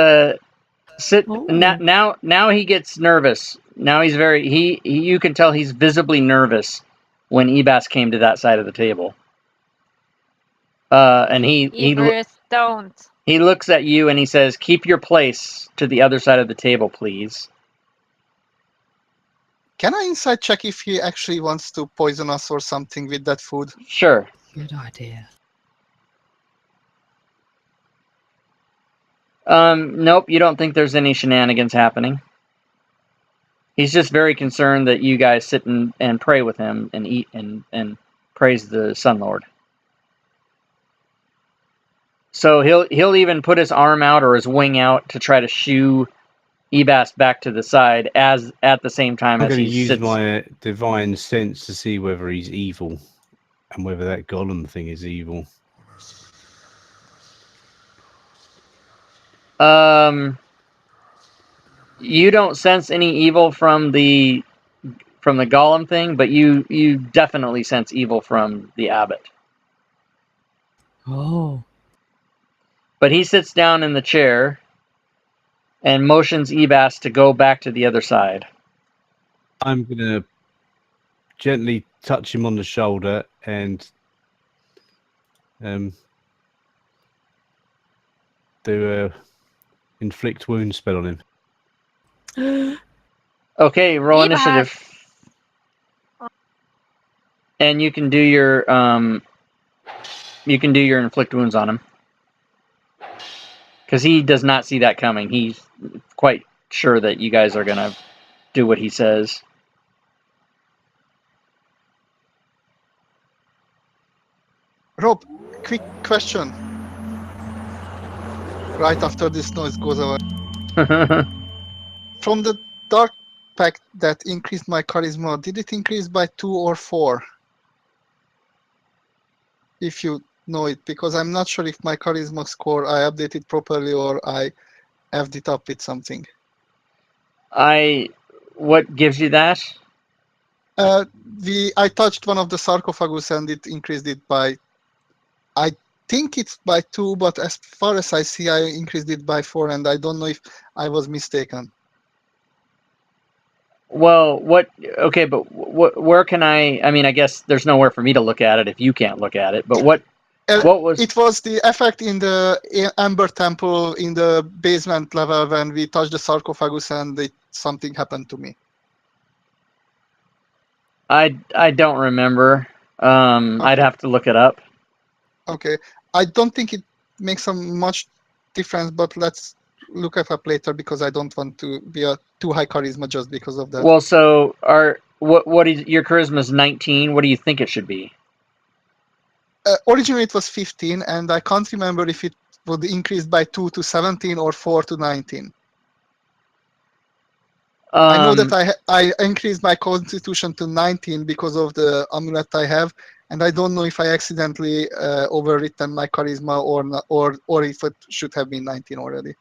sit Ooh. now he gets nervous. Now he's very you can tell he's visibly nervous when Ebas came to that side of the table. And Ebers don't. he looks at you and he says, "Keep your place to the other side of the table, please." Can I inside check if he actually wants to poison us or something with that food? Sure. Good idea. Nope, you don't think there's any shenanigans happening. He's just very concerned that you guys sit and pray with him and eat and praise the Sun Lord. So he'll even put his arm out or his wing out to try to shoo Ebas back to the side as at the same time I'm as going he to use sits. my divine sense to see whether he's evil and whether that golem thing is evil. You don't sense any evil from the golem thing, but you definitely sense evil from the abbot. Oh. But he sits down in the chair and motions Ebas to go back to the other side. I'm going to gently touch him on the shoulder and do a inflict wound spell on him. Okay, roll Ebas. initiative. And you can do your inflict wounds on him. Because he does not see that coming. He's quite sure that you guys are going to do what he says. Rob, quick question. Right after this noise goes away. From the dark pact that increased my charisma, did it increase by 2 or 4? If you know it, because I'm not sure if my charisma score I updated properly or I effed it up with something. What gives you that? I touched one of the sarcophagus and it increased it by, I think it's by 2, but as far as I see, I increased it by 4, and I don't know if I was mistaken. Well, okay, but where can I mean, I guess there's nowhere for me to look at it if you can't look at it, but what was... It was the effect in the Amber Temple in the basement level when we touched the sarcophagus and something happened to me. I don't remember. I'd have to look it up. Okay. I don't think it makes much difference, but let's look it up later because I don't want to be a too high charisma just because of that. Well, so what is your charisma is 19? What do you think it should be? Originally it was 15, and I can't remember if it would increase by 2 to 17 or 4 to 19. I know that I increased my constitution to 19 because of the amulet I have, and I don't know if I accidentally overwritten my charisma or not, or if it should have been 19 already.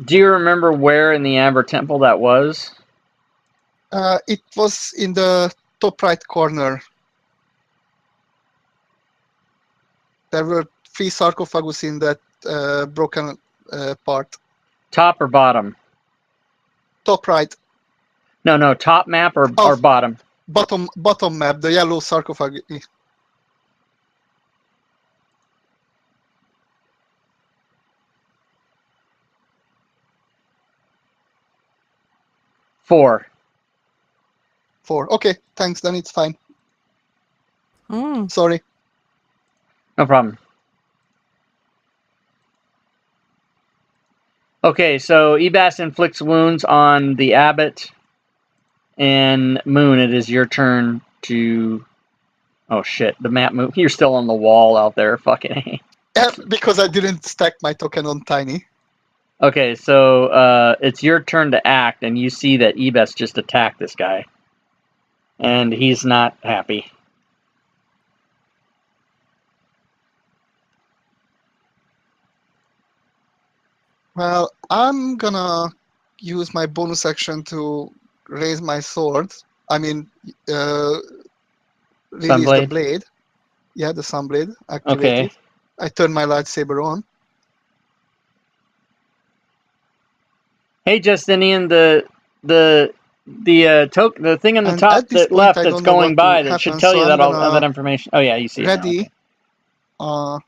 Do you remember where in the Amber Temple that was? It was in the top right corner. There were 3 sarcophagus in that broken part. Top or bottom? Top right. No, top map or bottom? Bottom map, the yellow sarcophagus. 4. 4. Okay, thanks. Then it's fine. Mm. Sorry. No problem. Okay, so Ebas inflicts wounds on the abbot, and Moon, it is your turn to... Oh shit, the map move. You're still on the wall out there, fucking A. Yeah, because I didn't stack my token on Tiny. Okay, so it's your turn to act, and you see that Ebas just attacked this guy. And he's not happy. Well, I'm gonna use my bonus action to raise my sword. I mean, release the Sunblade? blade. Yeah, the sunblade. Activate Okay. it. I turn my lightsaber on. Hey, Justinian, the thing on the And top at this that point, left I that's don't know going what to by that should happen, tell so you I'm that all gonna that information. Oh yeah, you see it now. ready Okay.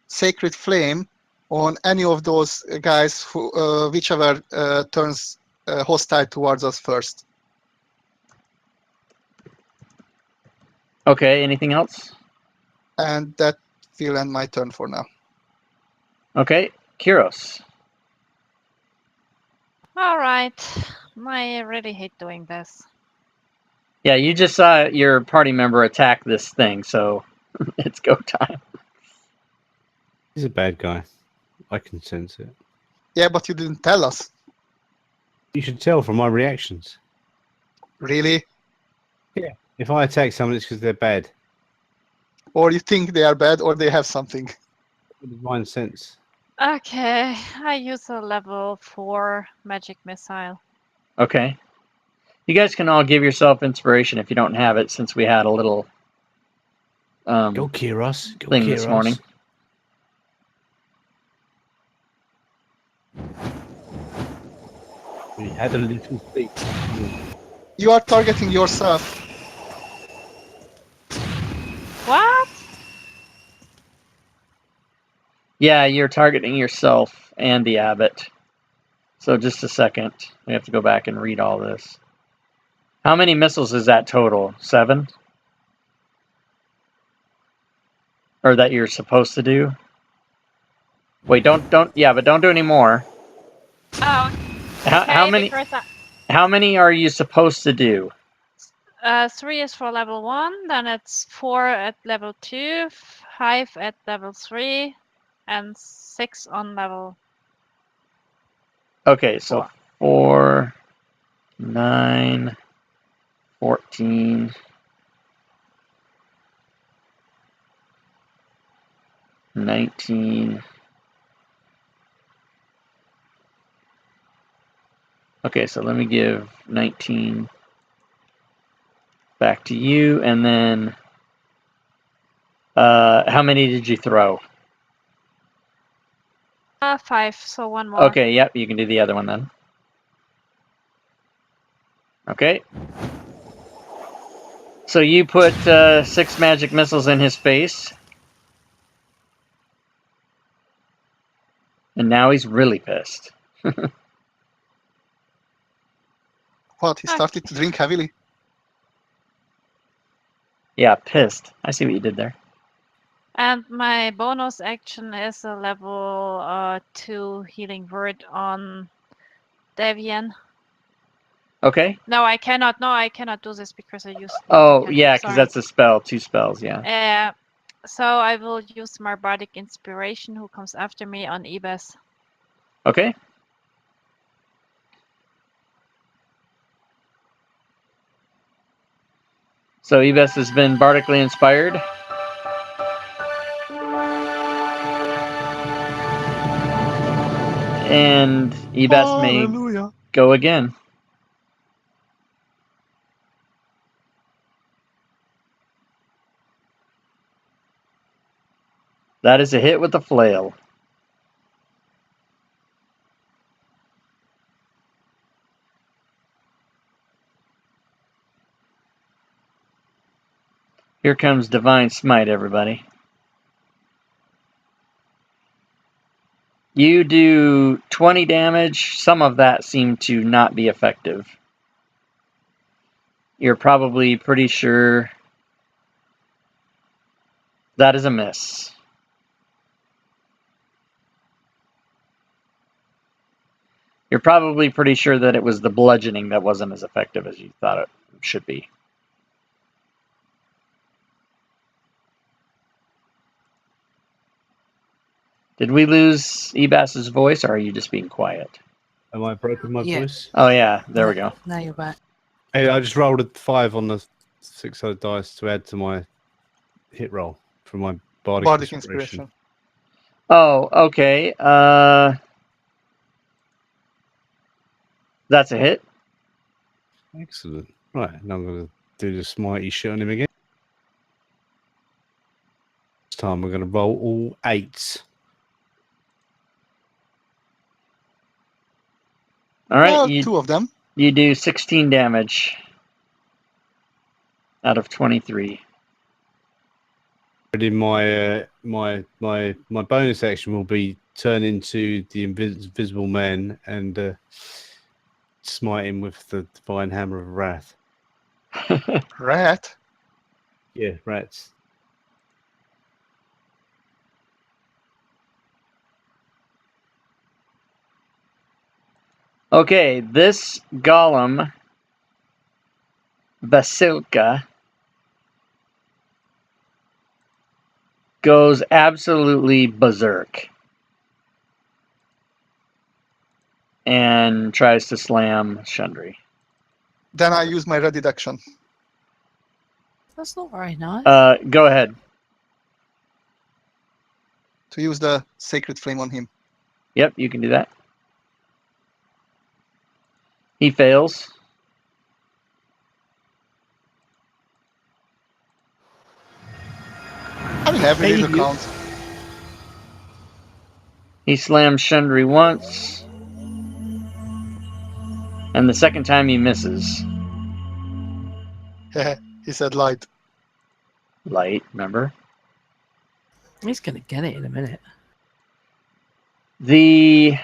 Sacred Flame on any of those guys who, whichever turns hostile towards us first. Okay. Anything else? And that will end my turn for now. Okay. Kyros. All right. I really hate doing this. Yeah, you just saw your party member attack this thing, so it's go time. He's a bad guy. I can sense it. Yeah, but you didn't tell us. You should tell from my reactions. Really? If I attack someone, it's because they're bad. Or you think they are bad, or they have something. Divine sense. Okay, I use a level 4 magic missile. Okay. You guys can all give yourself inspiration if you don't have it, since we had a little Go Kyros. Go thing Kyros. this morning. We had a little thing. You are targeting yourself. What? Yeah, you're targeting yourself and the abbot. So just a second. We have to go back and read all this. How many missiles is that total? 7? Or that you're supposed to do? Wait, don't but don't do any more. Oh, How okay, many because how many are you supposed to do? 3 is for level 1, then it's 4 at level 2, 5 at level 3, and 6 on level Okay, so 4. 4, 9, 14, 19. Okay, so let me give 19 back to you, and then how many did you throw? 5, so 1 more. Okay, yep, you can do the other one then. Okay. So you put 6 magic missiles in his face. And now he's really pissed. What? He started to drink heavily? Yeah, pissed. I see what you did there. And my bonus action is a level 2 healing word on Devian. Okay. No, I cannot. No, I cannot do this because I used. Oh, yeah, because that's a spell. 2 spells, yeah. So I will use my bardic inspiration, who comes after me, on Ebas. Okay. So Ebas has been bardically inspired. And Ebas may Hallelujah. go again. That is a hit with the flail. Here comes Divine Smite, everybody. You do 20 damage. Some of that seemed to not be effective. You're probably pretty sure that is a miss. You're probably pretty sure that it was the bludgeoning that wasn't as effective as you thought it should be. Did we lose Ebas's voice, or are you just being quiet? Am I broken my Yeah. voice? Oh yeah, there we go. Now you're back. Hey, I just rolled a 5 on the 6-sided dice to add to my hit roll for my bardic inspiration. Oh, okay. That's a hit. Excellent. Right, now I'm going to do the smitey shit on him again. This time we're going to roll all 8s. All right, Well, you 2 of them. do 16 damage out of 23. But in my my bonus action will be turn into the invisible man and smite him with the divine hammer of wrath. Rat. Yeah, rats. Okay, this golem, Basilka, goes absolutely berserk and tries to slam Shundry. Then I use my ready action. That's not very nice. Go ahead. To use the sacred flame on him. Yep, you can do that. He fails. I mean, every Hey, little you. counts. He slams Shundry once. And the second time he misses. He said light. Light, remember? He's going to get it in a minute. The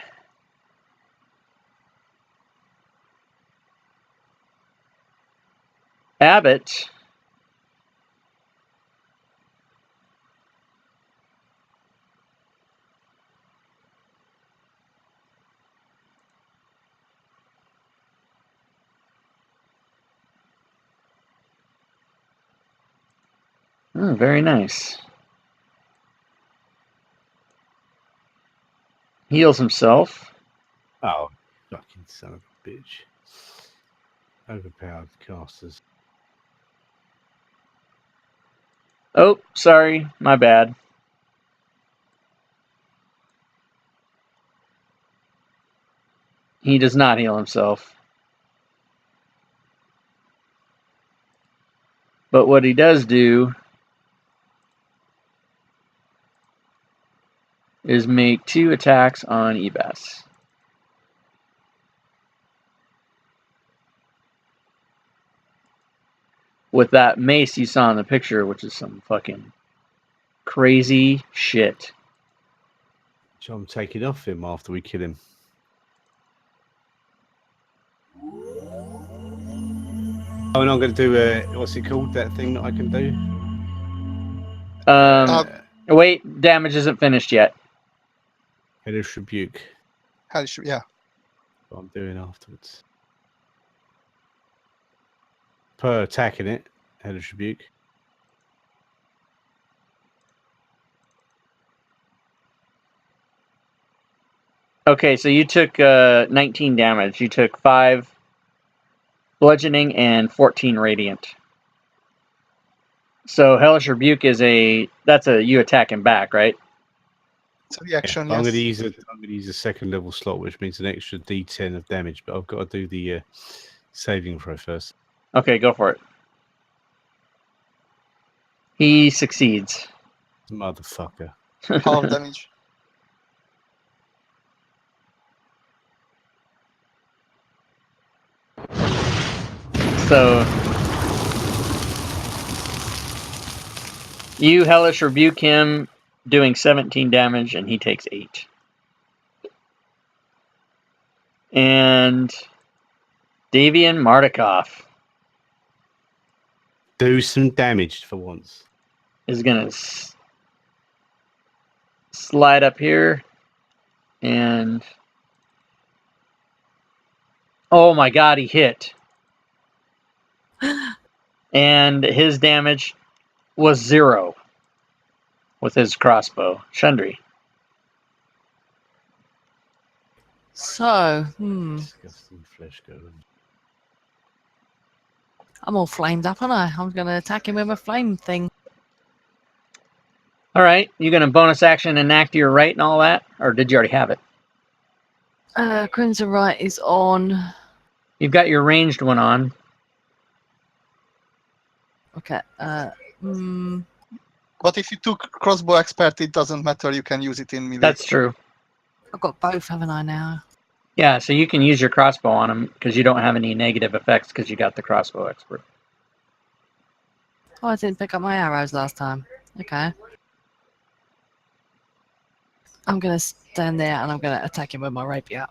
abbot very nice. Heals himself. Oh, fucking son of a bitch. Overpowered casters. Oh, sorry, my bad. He does not heal himself. But what he does do is make 2 attacks on Ebas. With that mace you saw in the picture, which is some fucking crazy shit. So I'm taking off him after we kill him. Oh, and I'm going to do what's it called? That thing that I can do. Wait, damage isn't finished yet. Hellish rebuke. Yeah. What I'm doing afterwards. Per attacking it, hellish rebuke. Okay, so you took 19 damage. You took 5 bludgeoning and 14 radiant. So Hellish Rebuke is that's a you attack him back, right? It's a reaction, I'm yes. going to use a second level slot, which means an extra D10 of damage. But I've got to do the saving throw first. Okay, go for it. He succeeds. Motherfucker. Half damage. So you Hellish Rebuke him, doing 17 damage, and he takes 8. And Davian Mardikoff. Do some damage for once. is gonna slide up here, and oh my god, he hit. And his damage was 0 with his crossbow. Shundry. So, Disgusting flesh going. I'm all flamed up, aren't I? I'm going to attack him with a flame thing. All right, you gonna bonus action enact your right and all that, or did you already have it? Crimson Right is on. You've got your ranged one on. Okay. But if you took crossbow expert, it doesn't matter. You can use it in melee. That's true. I've got both, haven't I now? Yeah, so you can use your crossbow on him because you don't have any negative effects because you got the crossbow expert. Oh, I didn't pick up my arrows last time. Okay. I'm going to stand there and I'm going to attack him with my rapier.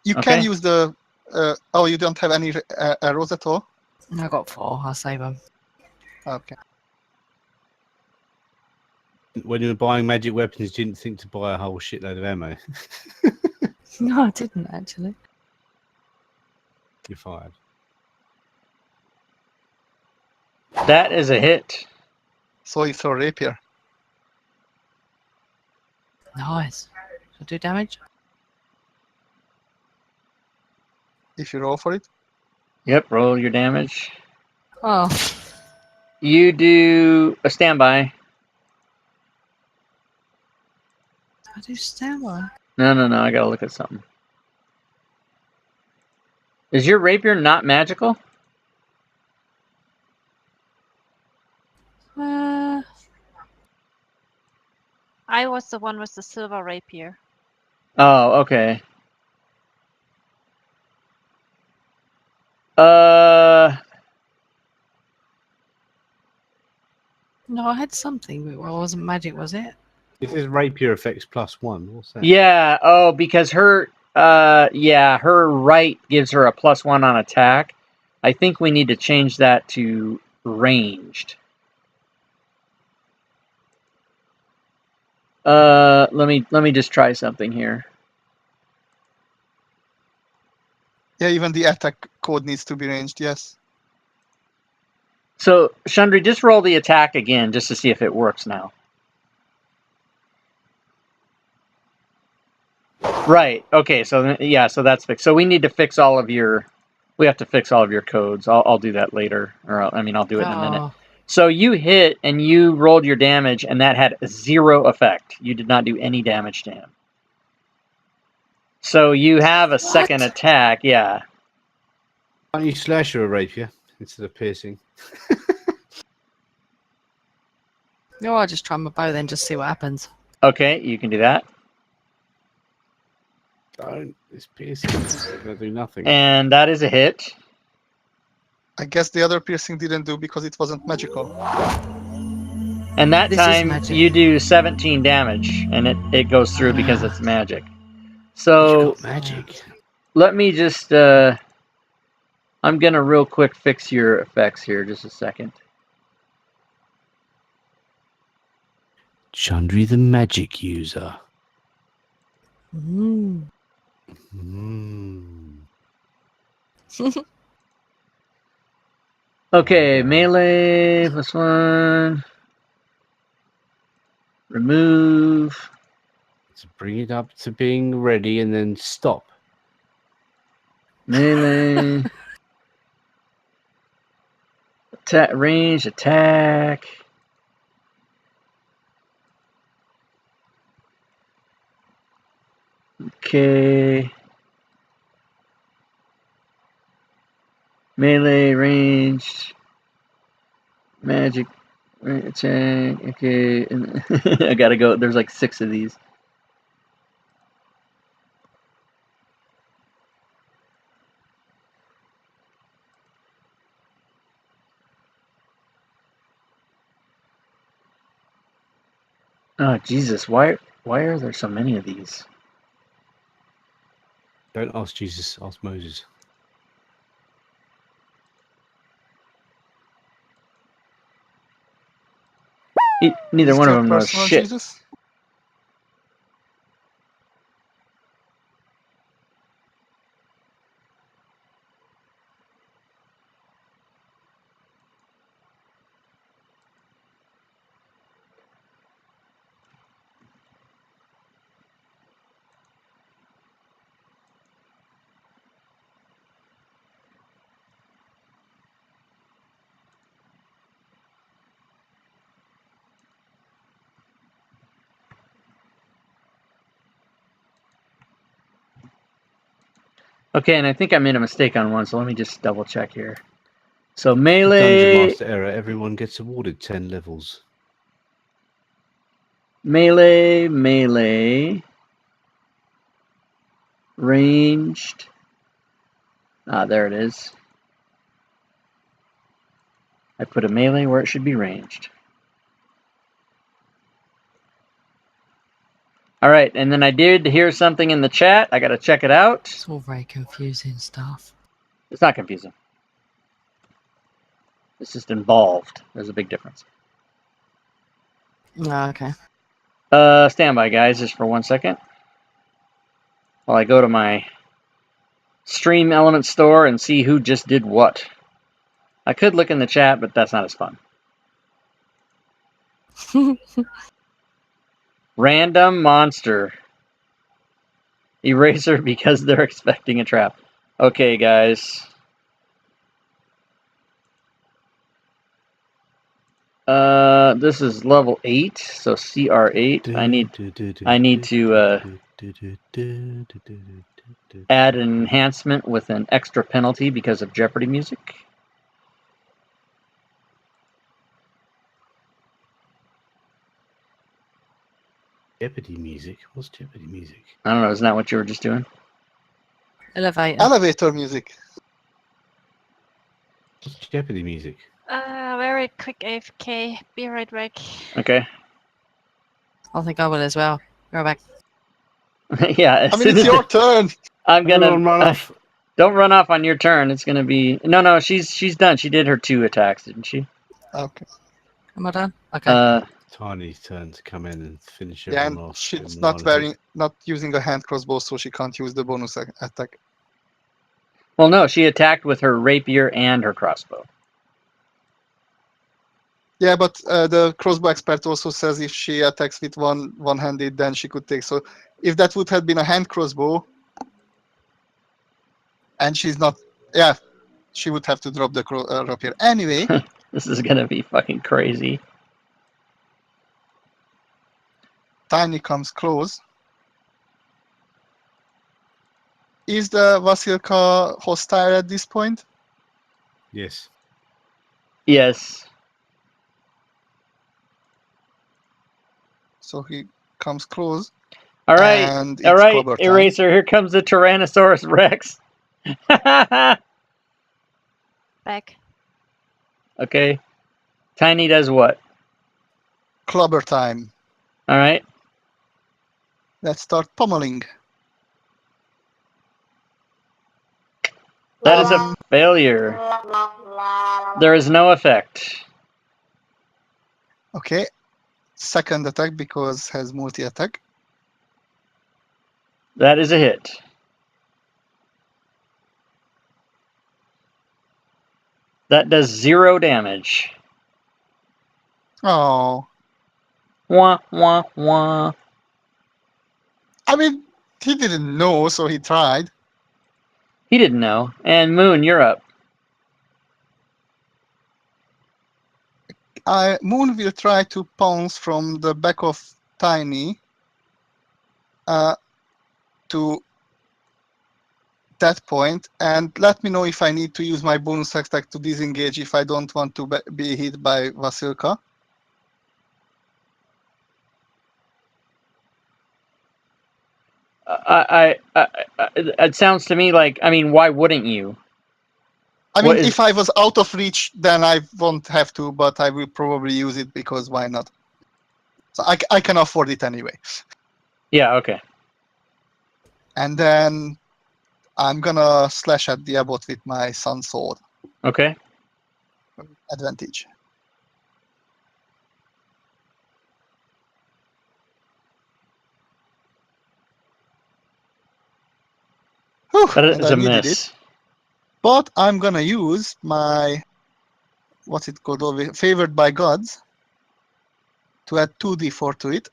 You Okay. can use the. Oh, you don't have any arrows at all? I got 4. I'll save them. Okay. When you were buying magic weapons, you didn't think to buy a whole shitload of ammo. No, I didn't actually. You're fired. That is a hit. So you throw rapier. Nice. Shall I do damage? If you roll for it. Yep, roll your damage. Oh, You do a standby. I do standby. No, I gotta look at something. Is your rapier not magical? I was the one with the silver rapier. Oh, okay. No, I had something, but it wasn't magic, was it? This is rapier effects +1. What's that? Yeah, oh, because her her right gives her a +1 on attack. I think we need to change that to ranged. Let me just try something here. Yeah, even the attack code needs to be ranged. Yes. So, Shundry, just roll the attack again just to see if it works now. Right. Okay. So yeah. So that's fixed. So we need to fix all of your. We have to fix all of your codes. I'll do that later, or I'll do it in a minute. Oh, So you hit and you rolled your damage, and that had 0 effect. You did not do any damage to him. So you have a second attack. Yeah. Why don't you slash her a rapier instead of piercing? no, I'll just try my bow then, just see what happens. Okay. You can do that. Don't. It's piercing. It's going to do nothing. And that is a hit. I guess the other piercing didn't do because it wasn't magical. And that This is time magic. you do 17 damage, and it goes through because it's magic. You've So got magic. let me just. I'm gonna real quick fix your effects here. Just a second. Chandri the magic user. Mm. Okay, melee +1. Remove. So bring it up to being ready and then stop. Melee. Attack, range, attack. Okay. Melee, ranged. Magic, attack. Okay. I gotta go. There's like 6 of these. Oh Jesus! Why are there so many of these? Don't ask Jesus, ask Moses. Neither Is one of your them knows personal shit. Jesus? Okay, and I think I made a mistake on one, so let me just double check here. So Dungeon melee, Master error. Everyone gets awarded 10 levels. melee, ranged. Ah, there it is. I put a melee where it should be ranged. All right, and then I did hear something in the chat. I got to check it out. It's all very confusing stuff. It's not confusing. It's just involved. There's a big difference. Oh, okay. Stand by, guys, just for 1 second. While I go to my Stream Element store and see who just did what. I could look in the chat, but that's not as fun. Random monster. Eraser because they're expecting a trap. Okay, guys. This is level 8, so CR8. I need to add an enhancement with an extra penalty because of Jeopardy music. Jeopardy music? What's Jeopardy music? I don't know, isn't that what you were just doing? Elevator. Elevator music. What's Jeopardy music? Very quick AFK. Be right back. Okay. I think I will as well. Go back. Yeah, as I mean, soon it's as your turn. I'm gonna Everyone run off. don't run off on your turn. It's gonna be no. She's done. She did her 2 attacks, didn't she? Okay. Am I done? Okay. Tiny's turn to come in and finish Yeah, everyone and off. she's in not one hit. not using a hand crossbow, so she can't use the bonus attack. Well, no, she attacked with her rapier and her crossbow. Yeah, but the crossbow expert also says if she attacks with one-handed, then she could take. So if that would have been a hand crossbow, and she's not, yeah, she would have to drop the rapier. Anyway, This is gonna be fucking crazy. Tiny comes close. Is the Vasilka hostile at this point? Yes. Yes. So he comes close. All right. And All it's right, clubber time. Eraser. Here comes the Tyrannosaurus Rex. Back. Okay. Tiny does what? Clubber time. All right. Let's start pummeling. That is a failure. There is no effect. Okay. Second attack because has multi-attack. That is a hit. That does 0 damage. Oh. Wah, wah, wah. I mean, he didn't know, so he tried. He didn't know. And Moon, you're up. Moon will try to pounce from the back of Tiny to that point, and let me know if I need to use my bonus attack to disengage if I don't want to be hit by Vasilka. It sounds to me like, I mean, why wouldn't you? I mean, What is- if I was out of reach, then I won't have to, but I will probably use it because why not? So I can afford it anyway. Yeah, okay. And then I'm gonna slash at the abbot with my sun sword. Okay. Advantage. Whew, That and is I a needed miss. it. But I'm gonna use my what's it called? Favored by gods to add 2d4 to it.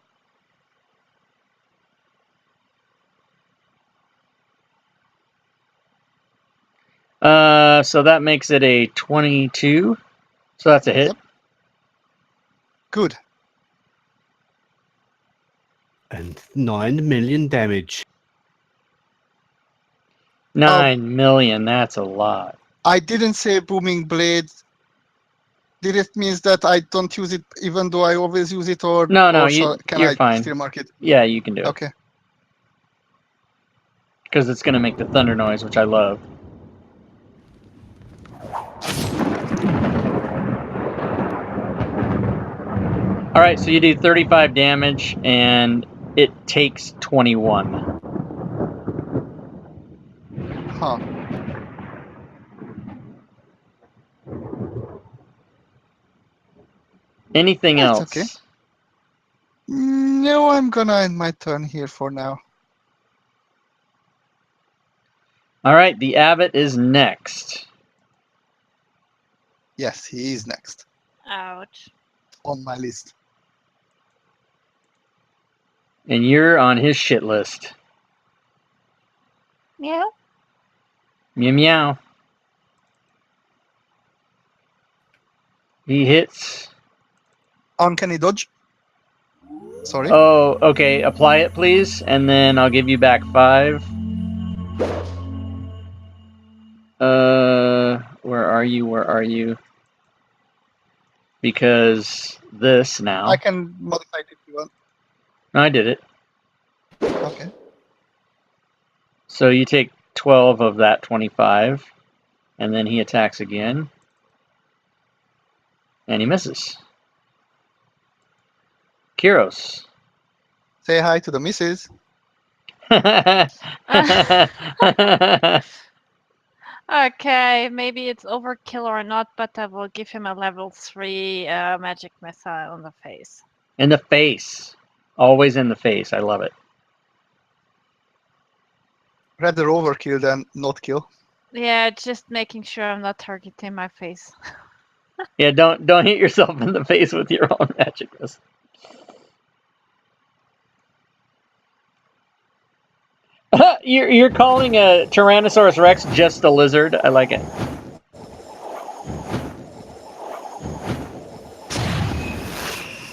So that makes it a 22. So that's a hit. Yep. Good. And 9 million damage. 9 million. That's a lot. I didn't say booming blade. Did it mean that I don't use it even though I always use it, or No, or can you're I fine. still mark it? Yeah, you can do it. Okay. Because it's going to make the thunder noise, which I love. Alright, so you do 35 damage, and it takes 21. Huh. Anything That's else? okay. No, I'm gonna end my turn here for now. Alright, the abbot is next. Yes, he is next Ouch. on my list. And you're on his shit list. Yeah. Meow meow. He hits. Uncanny dodge. Sorry. Oh, okay. Apply it, please, and then I'll give you back 5. Where are you? Where are you? Because this now. I can modify it if you want. No, I did it. Okay. So you take 12 of that 25, and then he attacks again, and he misses. Kyros. Say hi to the missus. Okay, maybe it's overkill or not, but I will give him a level 3 magic missile on the face. In the face. Always in the face. I love it. Rather overkill than not kill. Yeah, just making sure I'm not targeting my face. Yeah, don't hit yourself in the face with your own magic missile. You're calling a Tyrannosaurus Rex just a lizard. I like it.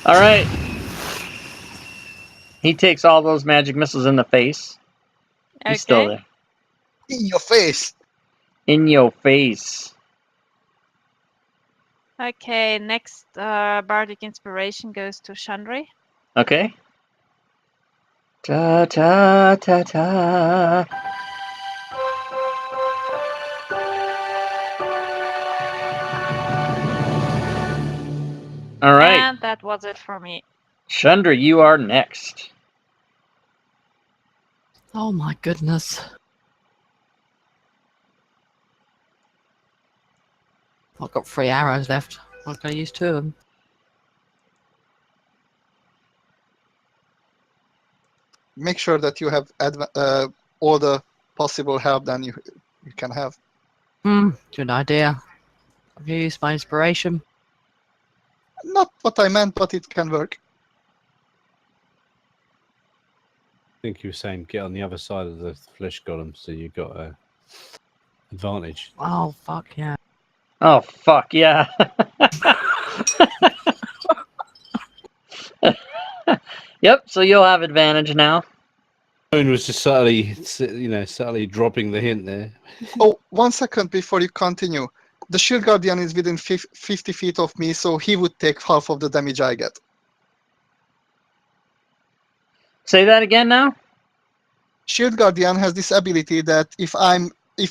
All right. He takes all those magic missiles in the face. He's still there. In your face. In your face. Okay, next bardic inspiration goes to Chandri. Okay. Ta ta ta ta. All right. And that was it for me. Chandra, you are next. Oh my goodness. I've got 3 arrows left. I'm going to use 2 of them. Make sure that you have all the possible help that you can have. Good idea. I've used my inspiration. Not what I meant, but it can work. I think you were saying get on the other side of the flesh golem, so you got a advantage. Oh, fuck yeah. Oh, fuck, yeah. Yep, so you'll have advantage now. Moon was just subtly dropping the hint there. Oh, 1 second before you continue. The Shield Guardian is within 50 feet of me, so he would take half of the damage I get. Say that again now? Shield Guardian has this ability that if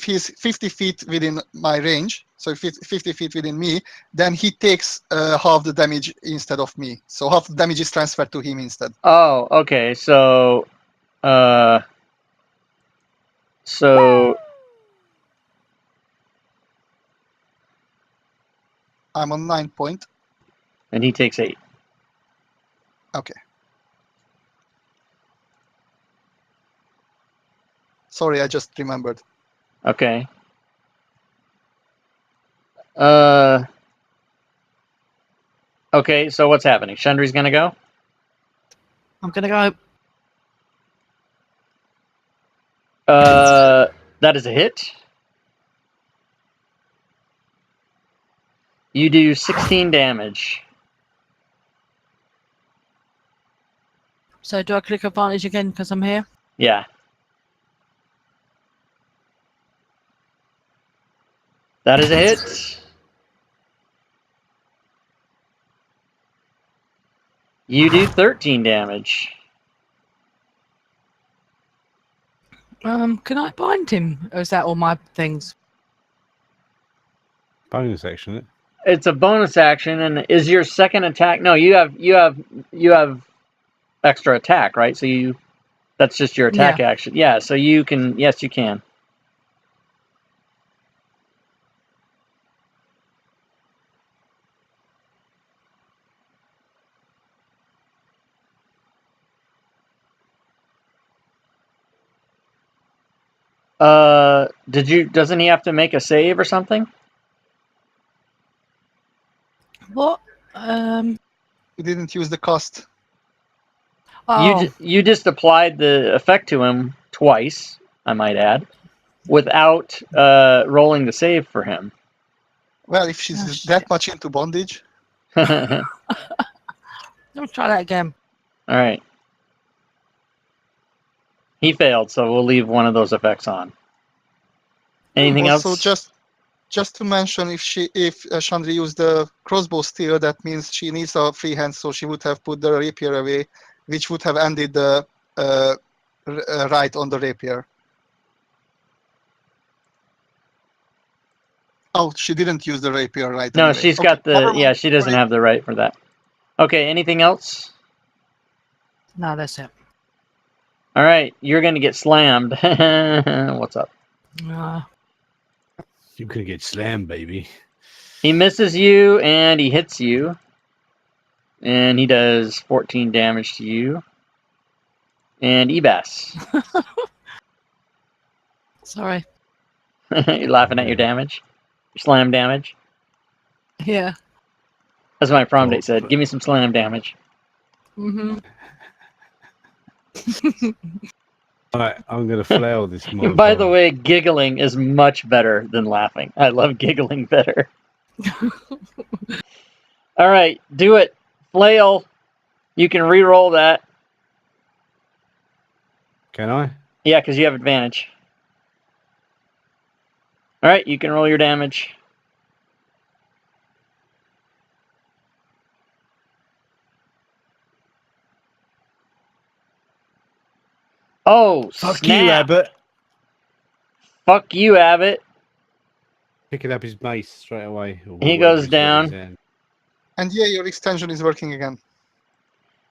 he's 50 feet within my range, so 50 feet within me, then he takes half the damage instead of me. So half the damage is transferred to him instead. Oh, okay, so I'm on 9 point. and he takes 8. Okay. Sorry, I just remembered. Okay. Okay, so what's happening? Chandri's gonna go? I'm gonna go. That is a hit. You do 16 damage. So do I click advantage again because I'm here? Yeah. That is a hit. You do 13 damage. Can I bind him? Or is that all my things? Bonus action, it. It's a bonus action, and is your second attack? No, you have extra attack, right? So that's just your attack action. Yeah, so you can. Yes, you can. Doesn't he have to make a save or something? What? You didn't use the cost. Oh, You just applied the effect to him twice, I might add, without rolling the save for him. Well, if she's Oh, that shit. much into bondage, All let me try that again. right. He failed, so we'll leave one of those effects on. Anything also else? just to mention, if Chandri used the crossbow steel, that means she needs a free hand, so she would have put the rapier away, which would have ended the right on the rapier. Oh, she didn't use the rapier right. No, Anyway. she's Okay, got never the. Yeah, mind. she doesn't Right. have the right for that. Okay, anything else? No, that's it. All right, you're going to get slammed. What's up? You're gonna get slammed, baby. He misses you and he hits you. And he does 14 damage to you. And Ebas. Sorry. You're laughing at your damage? Your slam damage? Yeah. That's what my prom date said. Give me some slam damage. Mm-hmm. Alright, I'm gonna flail this motherfucker. By the way, giggling is much better than laughing. I love giggling better. All right, do it. Flail. You can re-roll that. Can I? Yeah, because you have advantage. All right, you can roll your damage. Oh, Fuck snap. you, Abbott. Fuck you, Abbott. Picking up his mace straight away. Or He whatever goes he's got in his down. hand. And yeah, your extension is working again.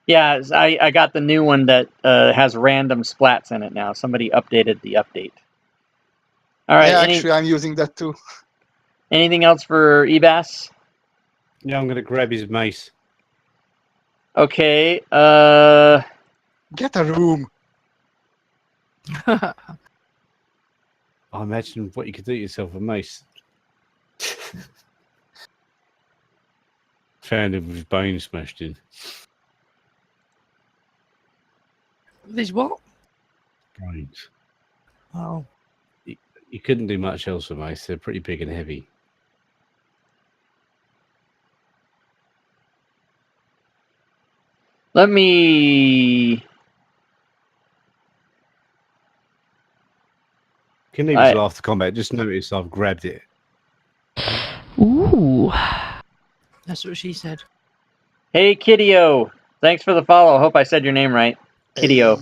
Yeah, I got the new one that has random splats in it now. Somebody updated the update. All right. Yeah, actually, I'm using that too. Anything else for Ebas? Yeah, I'm gonna grab his mace. Okay. Get a room. I imagine what you could do to yourself with mace. Found him with his bone smashed in. These what? Bones. Oh. You couldn't do much else with mace. They're pretty big and heavy. let me. You can leave until after combat. Just notice I've grabbed it. Ooh. That's what she said. Hey, Kiddio. Thanks for the follow. Hope I said your name right. Kiddio.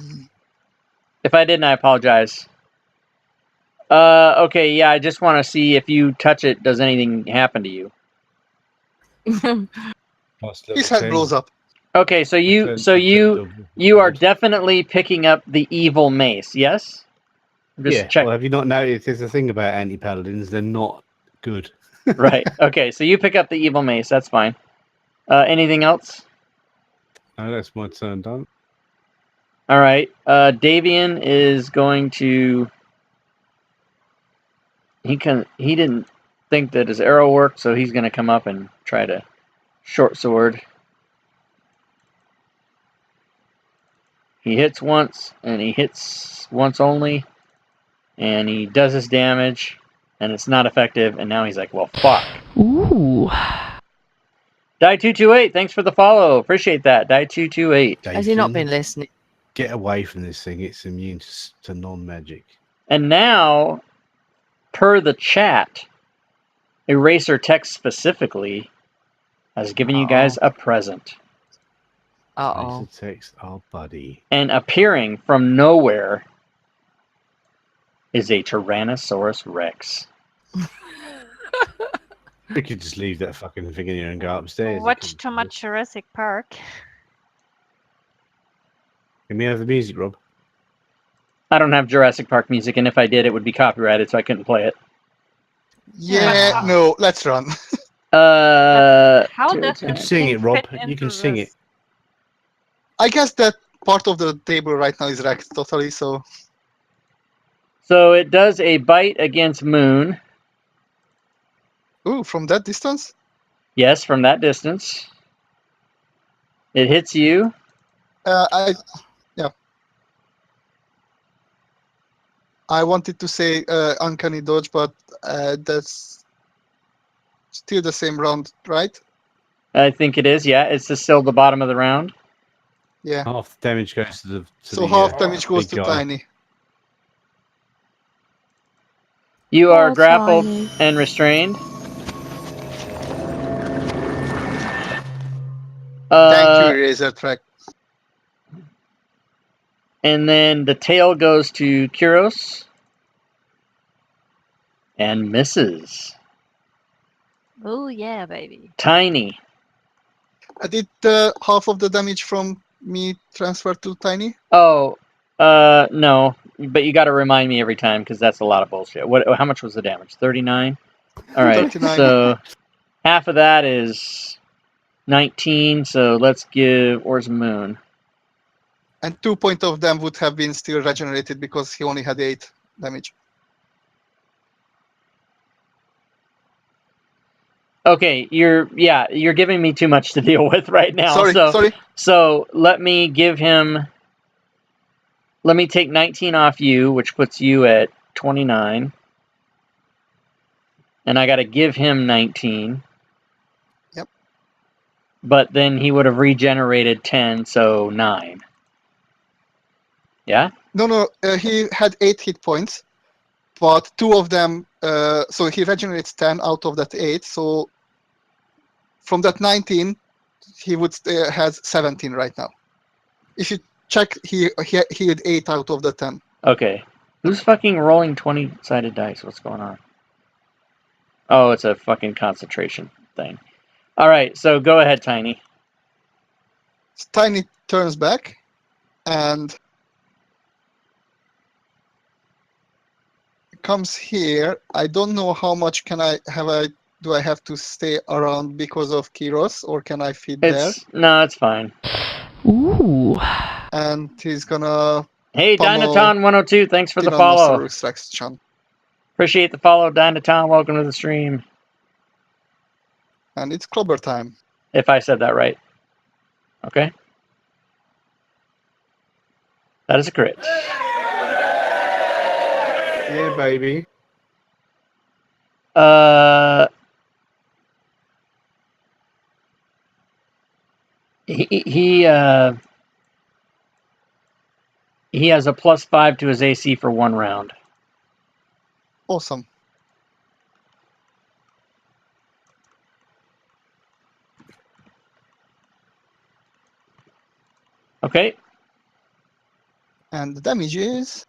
If I didn't, I apologize. Okay, yeah, I just want to see if you touch it, does anything happen to you? His head blows up. Okay, so you are definitely picking up the evil mace, yes? Just check. Well, have you not noticed there's a thing about anti-paladins? They're not good. Right. Okay, so you pick up the evil mace. That's fine. Anything else? No, that's my turn done. All right. Davian is going to he didn't think that his arrow worked, so he's gonna come up and try to short sword. He hits once, and he hits once only, and he does his damage, and it's not effective, and now he's like, well, fuck. Ooh. Die228, thanks for the follow. Appreciate that. Die228. Has he not Dathan, been listening? Get away from this thing. It's immune to non-magic. And now, per the chat, Eraser Text specifically has given you guys a present. Uh-oh. Laser text, our buddy. And appearing from nowhere is a Tyrannosaurus Rex. We could just leave that fucking thing in here and go upstairs. Watch too much Jurassic Park. Can we have the music, Rob? I don't have Jurassic Park music, and if I did, it would be copyrighted, so I couldn't play it. Yeah, no, let's run. How does You can it sing it, Rob. fit You can into sing it. this? I guess that part of the table right now is wrecked totally, so So it does a bite against Moon. ooh, from that distance? Yes, from that distance. It hits you. I wanted to say uncanny dodge, but that's still the same round, right? I think it is, yeah. It's just still the bottom of the round. Yeah. Half the damage goes to the. So half damage goes big to guy. Tiny. You are Oh, grappled Tiny. and restrained. Thank you, Razor Track. And then the tail goes to Kyros. And misses. Oh yeah, baby. Tiny. Did half of the damage from me transfer to Tiny? Oh, no. But you got to remind me every time because that's a lot of bullshit. How much was the damage? 39? All right. 39. So half of that is 19. So let's give. Where's Moon? And 2 points of them would have been still regenerated because he only had 8 damage. Okay, you're giving me too much to deal with right now. Sorry. So let me give him. Let me take 19 off you, which puts you at 29. And I got to give him 19. Yep. But then he would have regenerated 10, so 9. Yeah? No, he had 8 hit points, but 2 of them, so he regenerates 10 out of that 8, so from that 19, he would has 17 right now. If you check, he had 8 out of the 10. Okay. Who's fucking rolling 20-sided dice? What's going on? Oh, it's a fucking concentration thing. All right, so go ahead, Tiny. Tiny turns back and comes here. I don't know how much do I have to stay around because of Kyros, or can I feed there? No, it's fine. Ooh. And he's gonna Hey, pummel Dynaton102, thanks for the follow. Tyrannosaurus Rex Chan. Appreciate the follow, Dynaton. Welcome to the stream. And it's clobber time. If I said that right. Okay. That is a crit. Yeah, baby. He has a +5 to his AC for 1 round. Awesome. Okay. And the damage is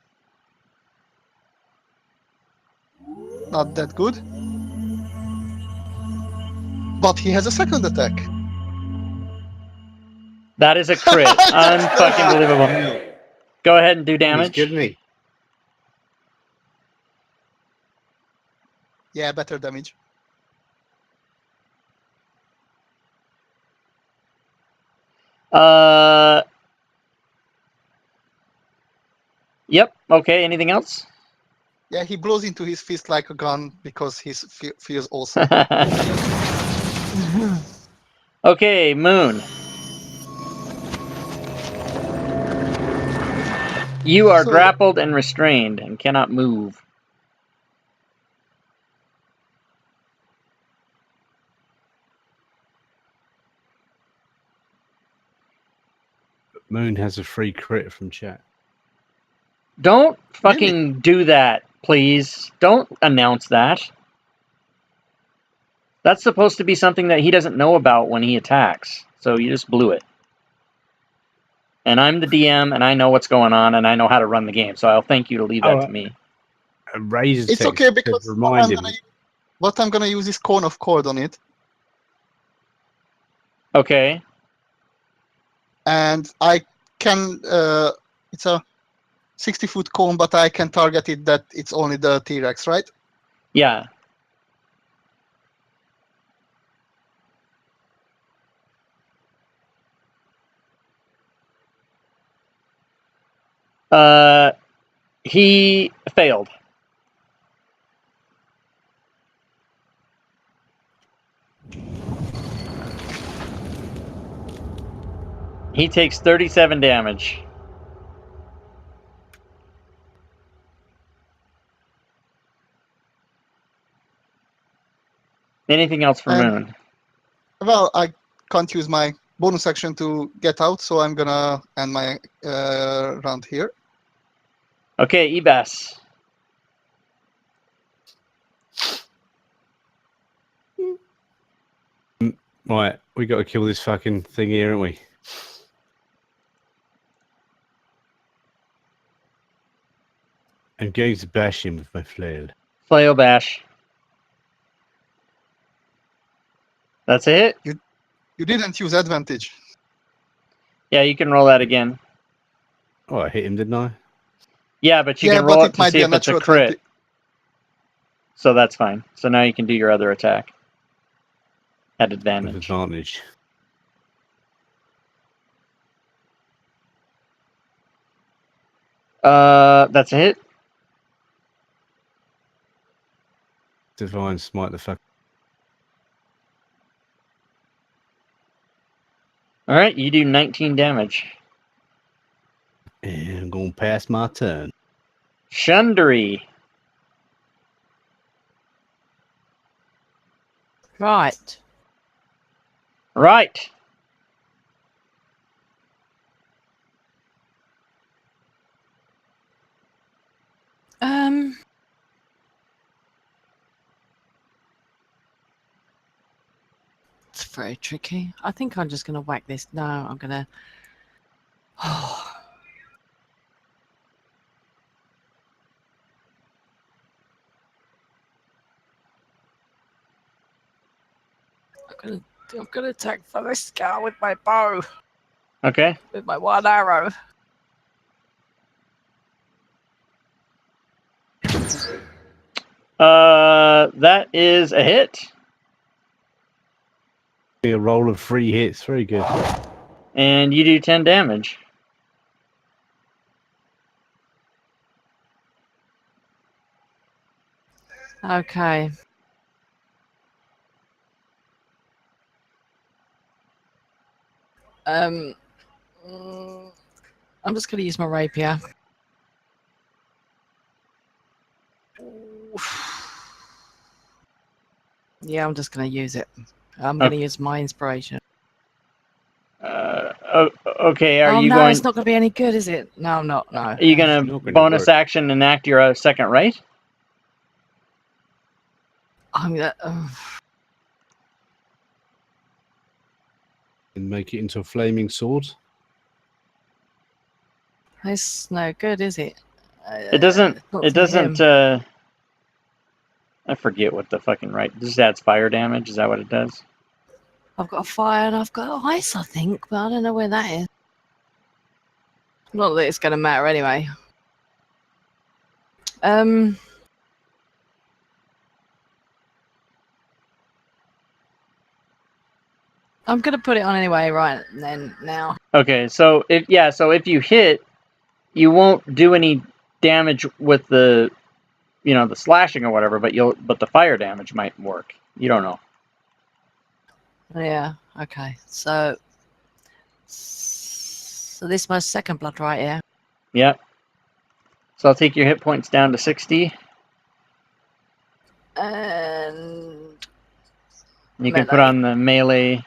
not that good. But he has a second attack. That is a crit. Unfucking believable. Go ahead and do He's damage. good, isn't he? Yeah, better damage. Yep. Okay. Anything else? Yeah, he blows into his fist like a gun because he feels awesome. Okay, Moon. You are So- grappled and restrained and cannot move. Moon has a free crit from chat. Don't fucking do that, please. Don't announce that. That's supposed to be something that he doesn't know about when he attacks. So you just blew it. And I'm the DM, and I know what's going on, and I know how to run the game. So I'll thank you to leave that to me. Razor It's text okay said because remind him. what I'm gonna use is cone of cord on it, Okay. and I can. It's a 60-foot cone, but I can target it that it's only the T-Rex, right? Yeah. He failed. He takes 37 damage. Anything else for And- Moon? Well, I can't use my bonus action to get out, so I'm gonna end my round here. Okay, Ebas. Right, we got to kill this fucking thing here, haven't we? I'm going to bash him with my flail. Flail bash. That's a hit. You didn't use advantage. Yeah, you can roll that again. Oh, I hit him, didn't I? Yeah, but you Yeah, can roll but it it to might see be a if it's a natural crit. 20. So that's fine. So now you can do your other attack at With advantage. advantage. That's a hit. Divine smite the fuck. All right, you do 19 damage. And I'm going to pass my turn. Shundry. Right. Right. It's very tricky. I think I'm just gonna whack this. No, I'm gonna. I'm gonna attack for this skull with my bow, Okay. with my one arrow. That is a hit. A roll of 3 hits. Very good. And you do 10 damage. Okay. I'm just gonna use my rapier. Yeah, I'm just gonna use it. I'm gonna use my inspiration. Okay, are oh you no, going? it's not gonna be any good, is it? No, I'm not. No. Are you gonna Not gonna bonus work. action enact your second right? I'm gonna. And make it into a flaming sword. It's no good, is it? It doesn't. Not It for doesn't. him. I forget what the fucking right. This adds fire damage. Is that what it does? I've got a fire and I've got ice, I think, but I don't know where that is. Not that it's going to matter anyway. I'm going to put it on anyway, right then, now. Okay, so if you hit, you won't do any damage with the the slashing or whatever, but the fire damage might work. You don't know. Yeah. Okay. So this is my second blood, right? Yeah. Yep. So I'll take your hit points down to 60. And You can put Melee. on the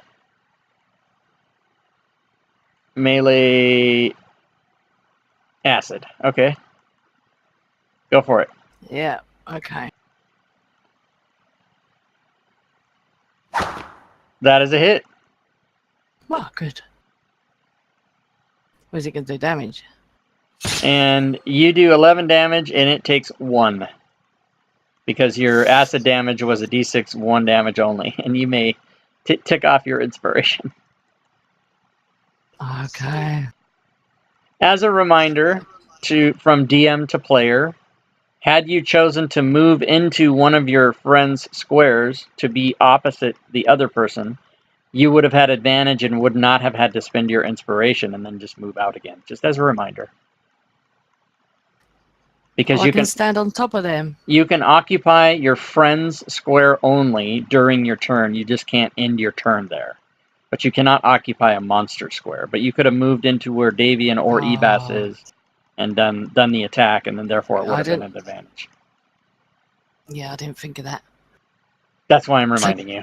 melee acid. Okay. Go for it. yeah. Okay. That is a hit. Well, good. Was it going to do damage? And you do 11 damage, and it takes 1. Because your acid damage was a d6 1 damage only. And you may tick off your inspiration. Okay. As a reminder from DM to player, had you chosen to move into one of your friend's squares to be opposite the other person, you would have had advantage and would not have had to spend your inspiration and then just move out again. Just as a reminder. Because I can stand on top of them. You can occupy your friend's square only during your turn. You just can't end your turn there. But you cannot occupy a monster square. But you could have moved into where Davian or Ebas is and done the attack, and then therefore it would have been an advantage. Yeah, I didn't think of that. That's why I'm reminding you.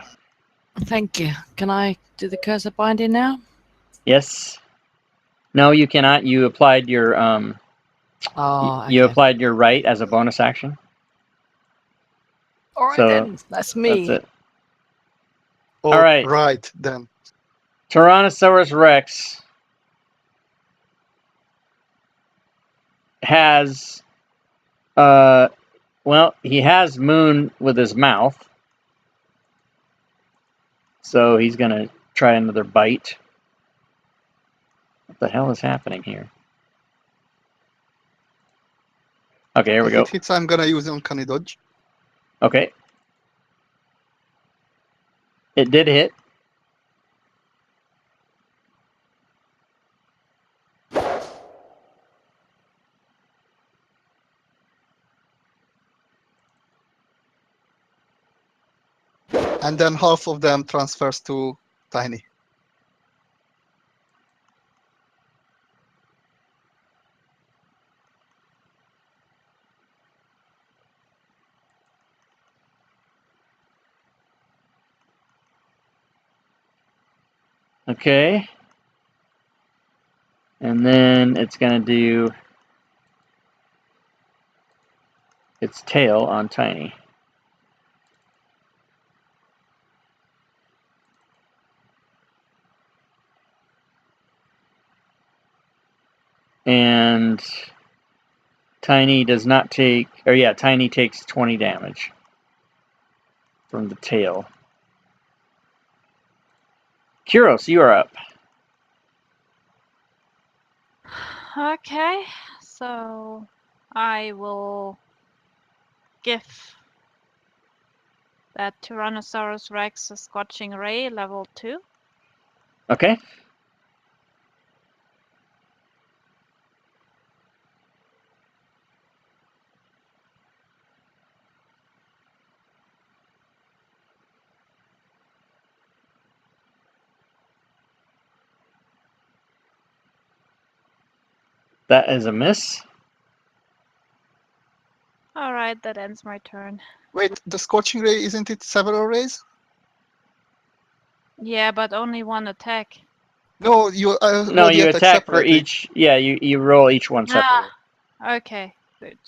Thank you. Can I do the curse of binding now? Yes. No, you cannot. You applied your you applied your right as a bonus action. All right, So, then. That's me. That's it. Oh, All right. Right, then. Tyrannosaurus Rex has he has Moon with his mouth. So he's going to try another bite. What the hell is happening here? Okay, here we go. If it hits, I'm gonna use Uncanny Dodge. Okay. It did hit. And then half of them transfers to Tiny. Okay. And then it's going to do its tail on Tiny. And Tiny does not take, Tiny takes 20 damage from the tail. Kuros, you are up. Okay, so I will give that Tyrannosaurus Rex a Scorching Ray level 2. Okay. That is a miss. Alright, that ends my turn. Wait, the Scorching Ray, isn't it several rays? Yeah, but only one attack. No, you No, roll the you attack attack for separately. each. Yeah, you roll each one separately. Okay, good.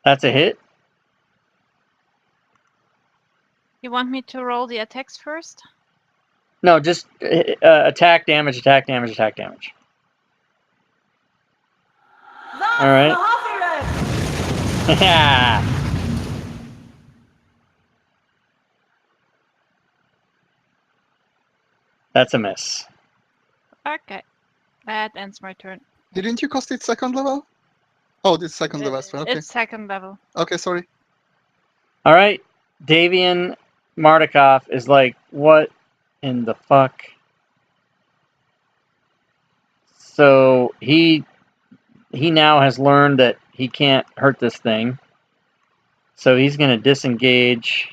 That's a hit. You want me to roll the attacks first? No, just attack damage, attack damage, attack damage. All right. Yeah. That's a miss. Okay, that ends my turn. Didn't you cast it second level? Oh, this second level. Okay. It's second level. Okay, sorry. All right. Davian Mardukov is like, what in the fuck? So he now has learned that he can't hurt this thing. So he's going to disengage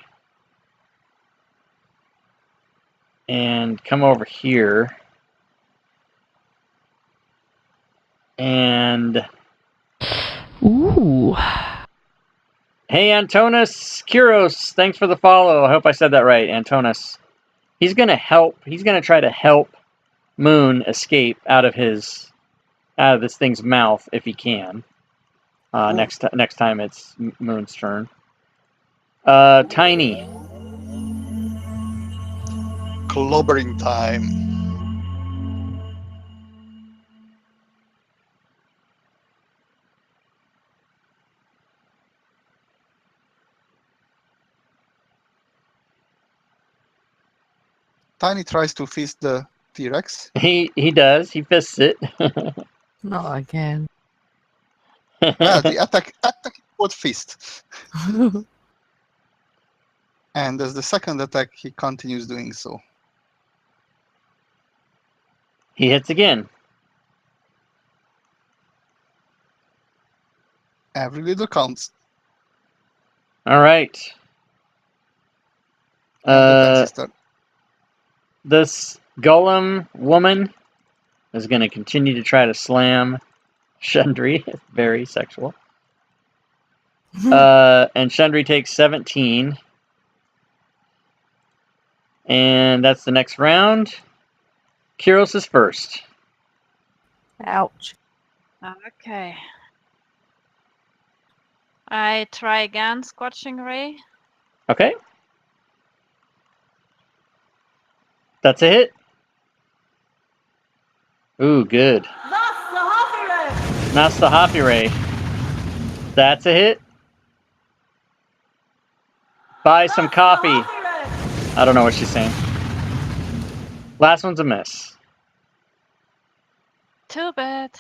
and come over here. And Ooh. hey, Antonis Kiros, thanks for the follow. I hope I said that right, Antonis. He's going to help. He's going to try to help Moon escape out of this thing's mouth if he can. Next time it's Moon's turn. Tiny. Clobbering time. Tiny tries to fist the T-Rex. He does. He fists it. Not again. Well, the attack was fist. And as the second attack, he continues doing so. He hits again. Every little counts. All right. And the taxi start. This golem woman is going to continue to try to slam Shundry. Very sexual. And Shundry takes 17. And that's the next round. Kiros is first. Ouch. Okay. I try again, Scorching Ray. Okay. That's a hit. Ooh, good. That's the Hoppy Ray. That's a hit. Buy some coffee. I don't know what she's saying. Last one's a miss. Too bad.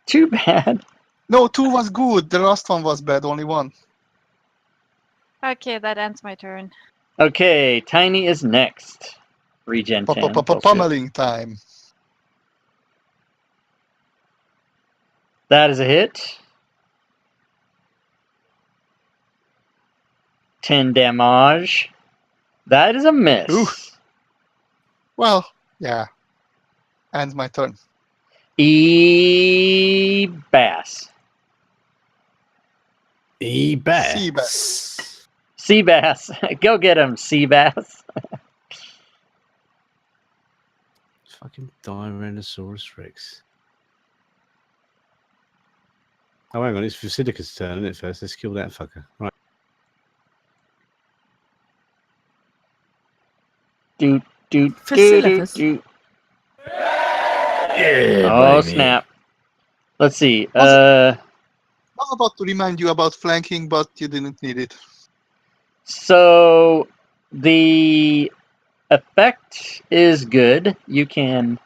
Too bad. No, 2 was good. The last one was bad. Only 1. Okay, that ends my turn. Okay, Tiny is next. Regen 10. Pummeling time. That is a hit. 10 damage. That is a miss. Ooh. Well, yeah. Ends my turn. E-Bass. E-Bass. Seabass. Seabass. Go get him, Seabass. Fucking Tyrannosaurus Rex. Oh, hang on, it's Basilica's turn, isn't it, first? Let's kill that fucker. Right. Doot, doot, doot, doot, Facilicus. doot. Yeah, Oh, snap. Let's see. I was about to remind you about flanking, but you didn't need it. So the effect is good. You can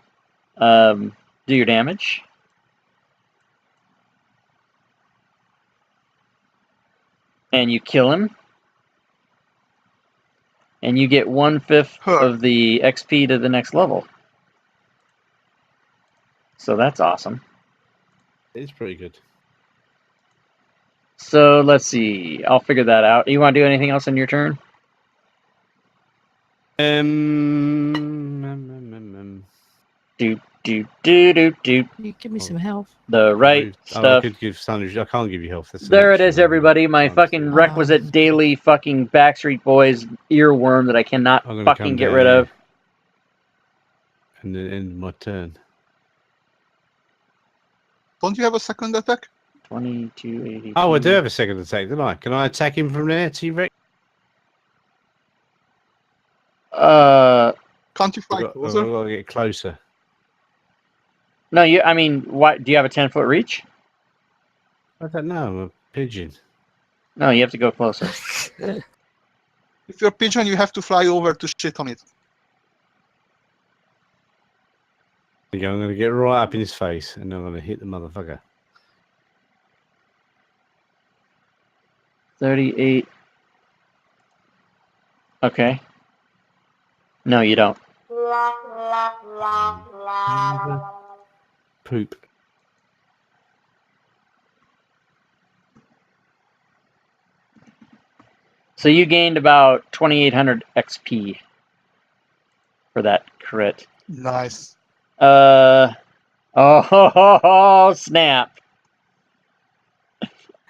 do your damage. And you kill him. And you get 1/5 of the XP to the next level. So that's awesome. It's pretty good. So let's see. I'll figure that out. You want to do anything else in your turn? Do do do do do. You give me some health. The right I stuff. could give Sandwich. I can't give you health. That's an There it is, action, everybody. My can't fucking do. requisite daily fucking Backstreet Boys earworm that I cannot I'm gonna fucking come get down rid of. here and then end my turn. Don't you have a second attack? 2282. Oh, I do have a second attack, don't I? Can I attack him from there, T-Rex? Can't you fly I've closer? got to get closer. No, you. I mean, what? Do you have a 10-foot reach? I don't know. I'm a pigeon. No, you have to go closer. If you're a pigeon, you have to fly over to shit on it. I'm going to get right up in his face, and I'm going to hit the motherfucker. 38. Okay. No, you don't. Poop. So you gained about 2,800 XP for that crit. Nice. Oh, snap.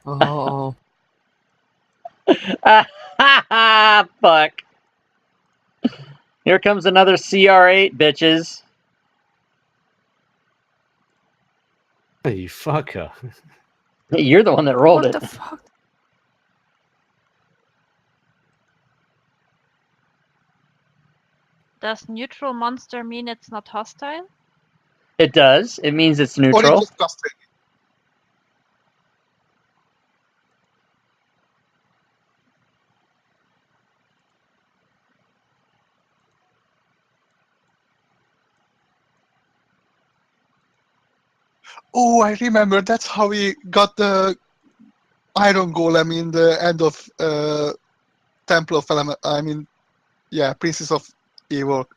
Oh. Fuck. Here comes another CR8, bitches. Hey, you fucker. You're the one that rolled What it. the fuck? Does neutral monster mean it's not hostile? It does. It means it's Or it's neutral. just frustrating. Oh, I remember. That's how we got the Iron Golem in the end of Temple of Element. I mean, yeah, Princess of Evil,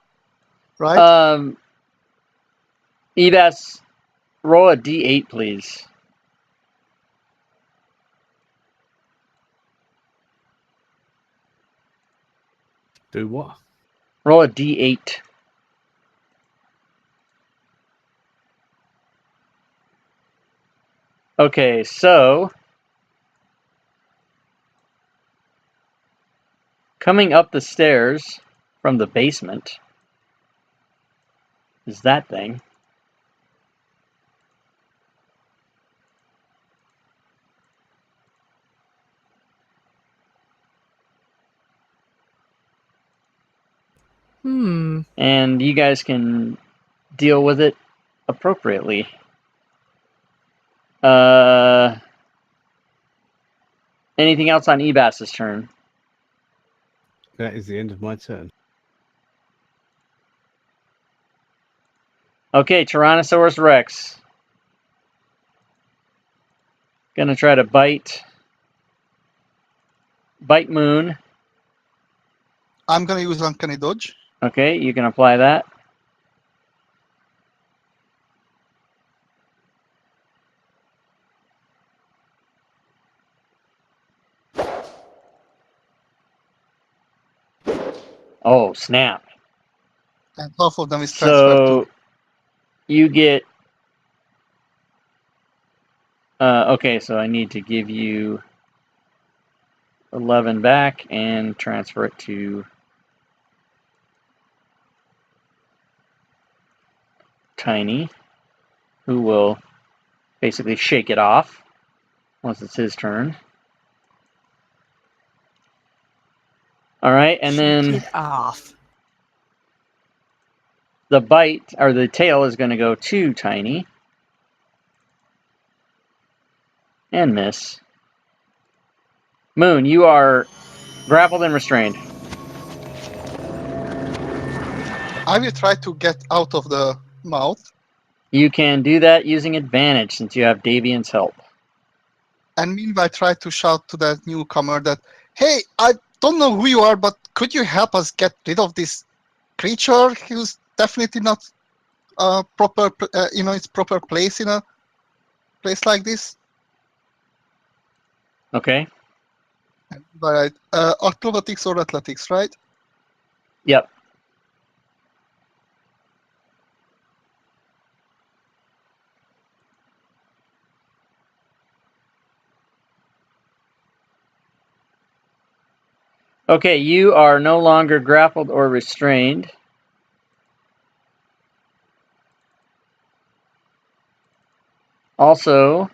right? Ebas, roll a d8, please. Do what? Roll a d8. Okay, so coming up the stairs from the basement is that thing. And you guys can deal with it appropriately. Anything else on Ebas's turn? That is the end of my turn. Okay, Tyrannosaurus Rex. Gonna try to bite Moon. I'm gonna use Uncanny Dodge. Okay, you can apply that. Oh, snap. And half of them is transferred So to. you get... okay, so I need to give you 11 back and transfer it to Tiny, who will basically shake it off once it's his turn. All right, and then Shake it off. the bite, or the tail, is going to go to Tiny. And miss. Moon, you are grappled and restrained. I will try to get out of the mouth, You can do that using advantage since you have Davian's help. and meanwhile try to shout to that newcomer that, "Hey, I don't know who you are, but could you help us get rid of this creature who's definitely not proper, its proper place in a place like this?" Okay? Right. Acrobatics or athletics, right? Yep. Okay, you are no longer grappled or restrained. Also,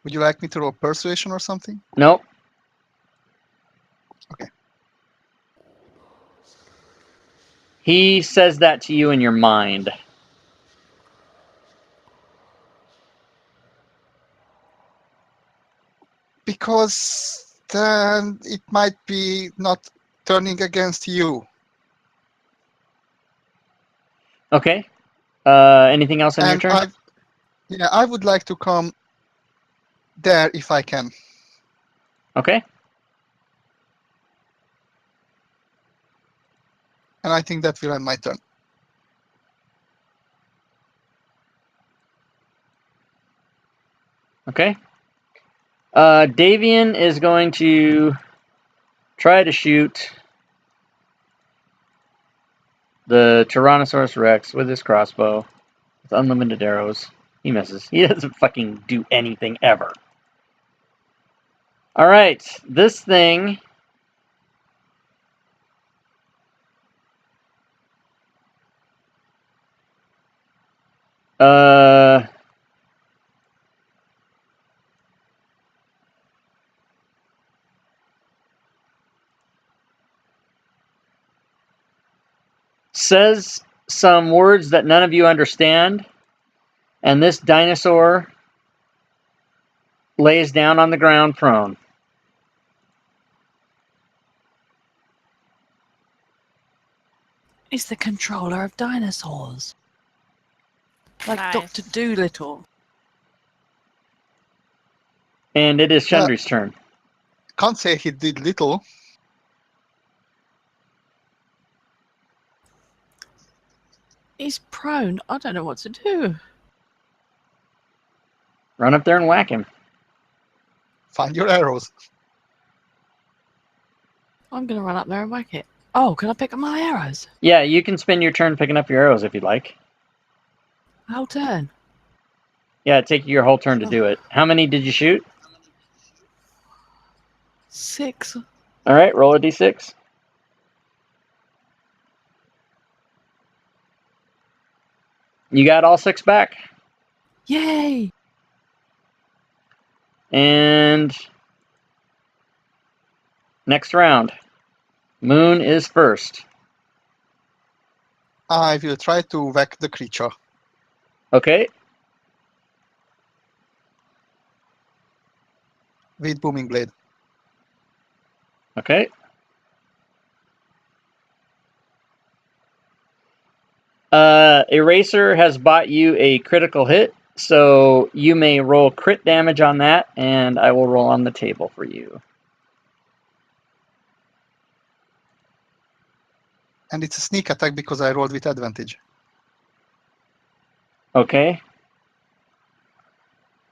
Would you like me to roll persuasion or something? nope. Okay. He says that to you in your mind. Because then it might be not turning against you. Okay. Anything else on your And turn? I would like to come there if I can. Okay. And I think that will end my turn. Okay. Davian is going to try to shoot the Tyrannosaurus Rex with his crossbow with unlimited arrows. He misses. He doesn't fucking do anything ever. Alright, this thing says some words that none of you understand, and this dinosaur lays down on the ground prone. He's the controller of dinosaurs. Like Nice. Dr. Dolittle. And it is Chandri's turn. Can't say he did little. He's prone. I don't know what to do. Run up there and whack him. Find your arrows. I'm going to run up there and whack it. Oh, can I pick up my arrows? Yeah, you can spend your turn picking up your arrows if you'd like. Whole turn. Yeah, it'd take you your whole turn to do it. How many did you shoot? 6. Alright, roll a d6. You got all 6 back. Yay! And next round. Moon is first. I will try to whack the creature. Okay. With booming blade. Okay. Eraser has bought you a critical hit, so you may roll crit damage on that, and I will roll on the table for you. And it's a sneak attack because I rolled with advantage. Okay.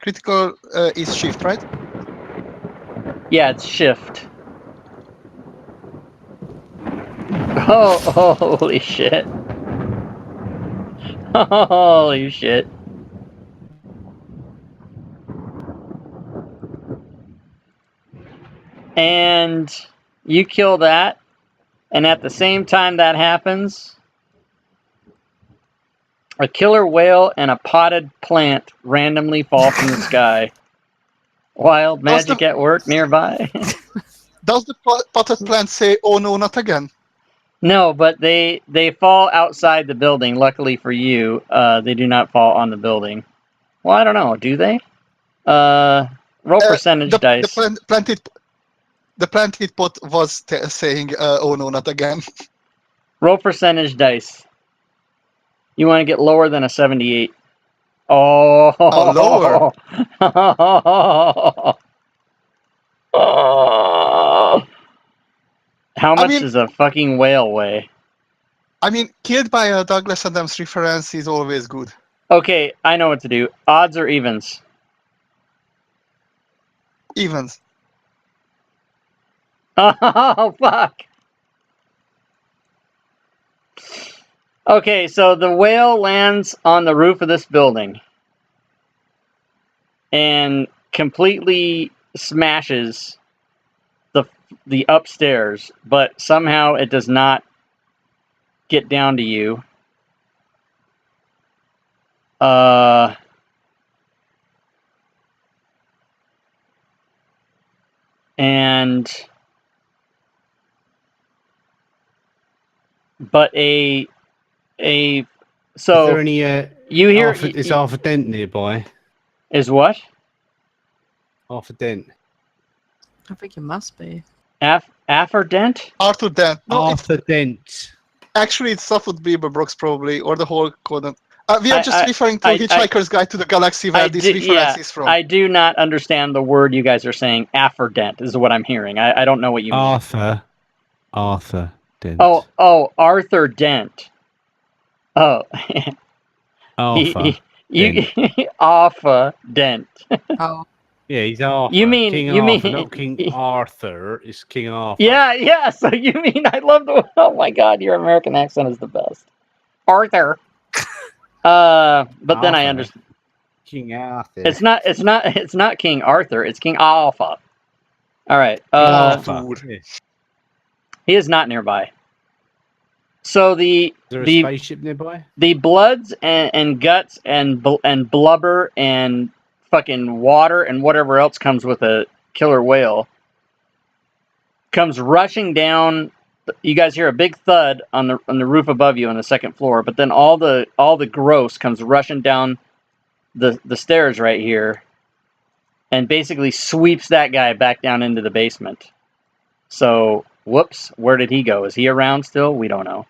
Critical is shift, right? Yeah, it's shift. Oh, holy shit. Holy shit. And you kill that, and at the same time that happens, a killer whale and a potted plant randomly fall from the sky. Wild magic at work nearby. Does the potted plant say, "Oh no, not again"? No, but they fall outside the building. Luckily for you, they do not fall on the building. Well, I don't know. Do they? Roll percentage dice. The planted pot was saying, "Oh no, not again." Roll percentage dice. You want to get lower than a 78. Oh, lower. How much mean- does a fucking whale weigh? I mean, killed by a Douglas Adams reference is always good. Okay, I know what to do. Odds or evens? Evens. Oh, fuck. Okay, so the whale lands on the roof of this building and completely smashes the upstairs, but somehow it does not get down to you. But so is there any you hear is Arthur Dent nearby? Is what? Arthur Dent. I think it must be. Arthur Dent? Arthur Dent. No, Arthur Dent. Actually, it's Suffolk Beaverbrook's probably, or the whole code. We are just referring to I- Hitchhiker's Guide to the Galaxy, where this reference is from. I do not understand the word you guys are saying. Arthur Dent is what I'm hearing. I don't know what you mean. Arthur Dent. Oh, Arthur Dent. Oh, Arthur. Arthur Dent. Oh, Yeah, he's Arthur. You mean- King you Arthur, mean- not King Arthur. It's King Arthur. Yeah. So you mean I love the? Oh my God, your American accent is the best. Arthur. But then I Arthur. understand. King Arthur. It's not King Arthur. It's King Alpha. All right. Arthur. Yeah. Is He is not nearby. So there a the spaceship nearby? the bloods and guts and blubber and fucking water and whatever else comes with a killer whale comes rushing down. You guys hear a big thud on the roof above you on the second floor, but then all the gross comes rushing down the stairs right here and basically sweeps that guy back down into the basement. So, whoops, where did he go? Is he around still? We don't know.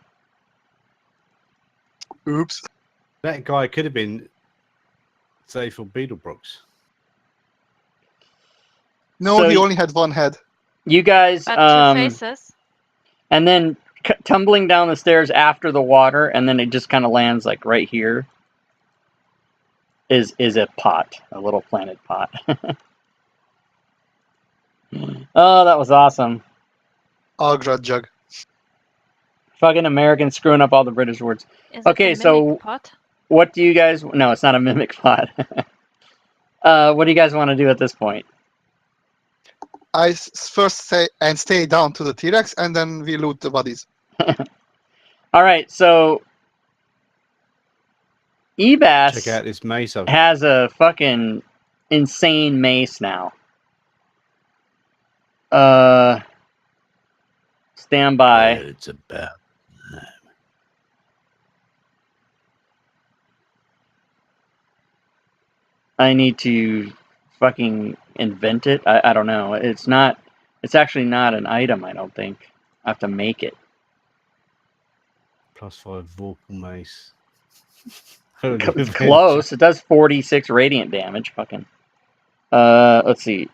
Oops. That guy could have been, say, for Beetlebrooks. No, So he y- only had one head. You guys, But two faces. and then tumbling down the stairs after the water, and then it just kind of lands like right here. Is a pot, a little planted pot. Oh, that was awesome. Agra jug. Fucking Americans screwing up all the British words. Is Okay, it the so- mimic pot? What do you guys? No, it's not a mimic pot. What do you guys want to do at this point? I first say and stay down to the T-Rex, and then we loot the bodies. All right, so Ebas Check out this mace. has a fucking insane mace now. Stand by. It's about. I need to fucking invent it. I don't know. It's not. It's actually not an item. I don't think. I have to make it. +5 vocal mace. It's close. It does 46 radiant damage. Fucking. Let's see.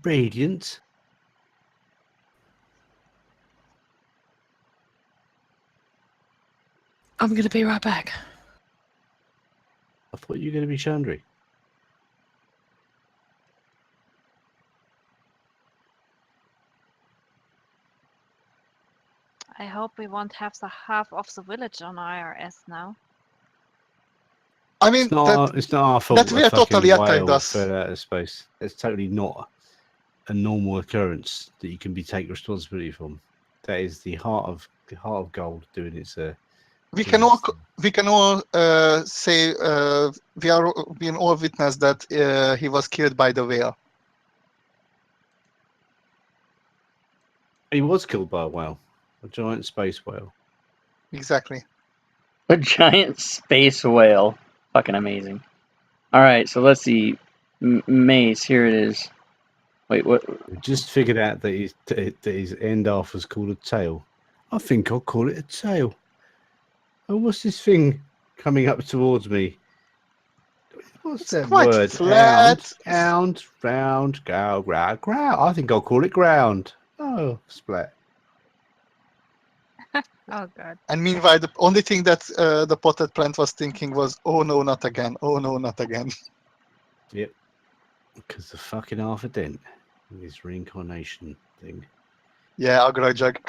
Radiant. I'm gonna be right back. I thought you were going to be Chandri. I hope we won't have the half of the village on IRS now. I mean, It's not our fault. that we a are totally fucking attacked whale us. fell out of space. It's totally not a normal occurrence that you can be take responsibility from. That is the heart of gold doing its. we can all say we can all witness that he was killed by the whale. He was killed by a whale, a giant space whale. Exactly. A giant space whale. Fucking amazing. All right, so let's see. Mace. Here it is. Wait, what? We just figured out that his end half was called a tail. I think I'll call it a tail. Oh, what's this thing coming up towards me? What's It's that quite word? flat. Round, ground. I think I'll call it ground. Oh, splat. Oh god. And meanwhile, the only thing that the potted plant was thinking was, "Oh no, not again! Oh no, not again!" Yep. Because the fucking Arthur Dent and his reincarnation thing. Yeah, Agra jug.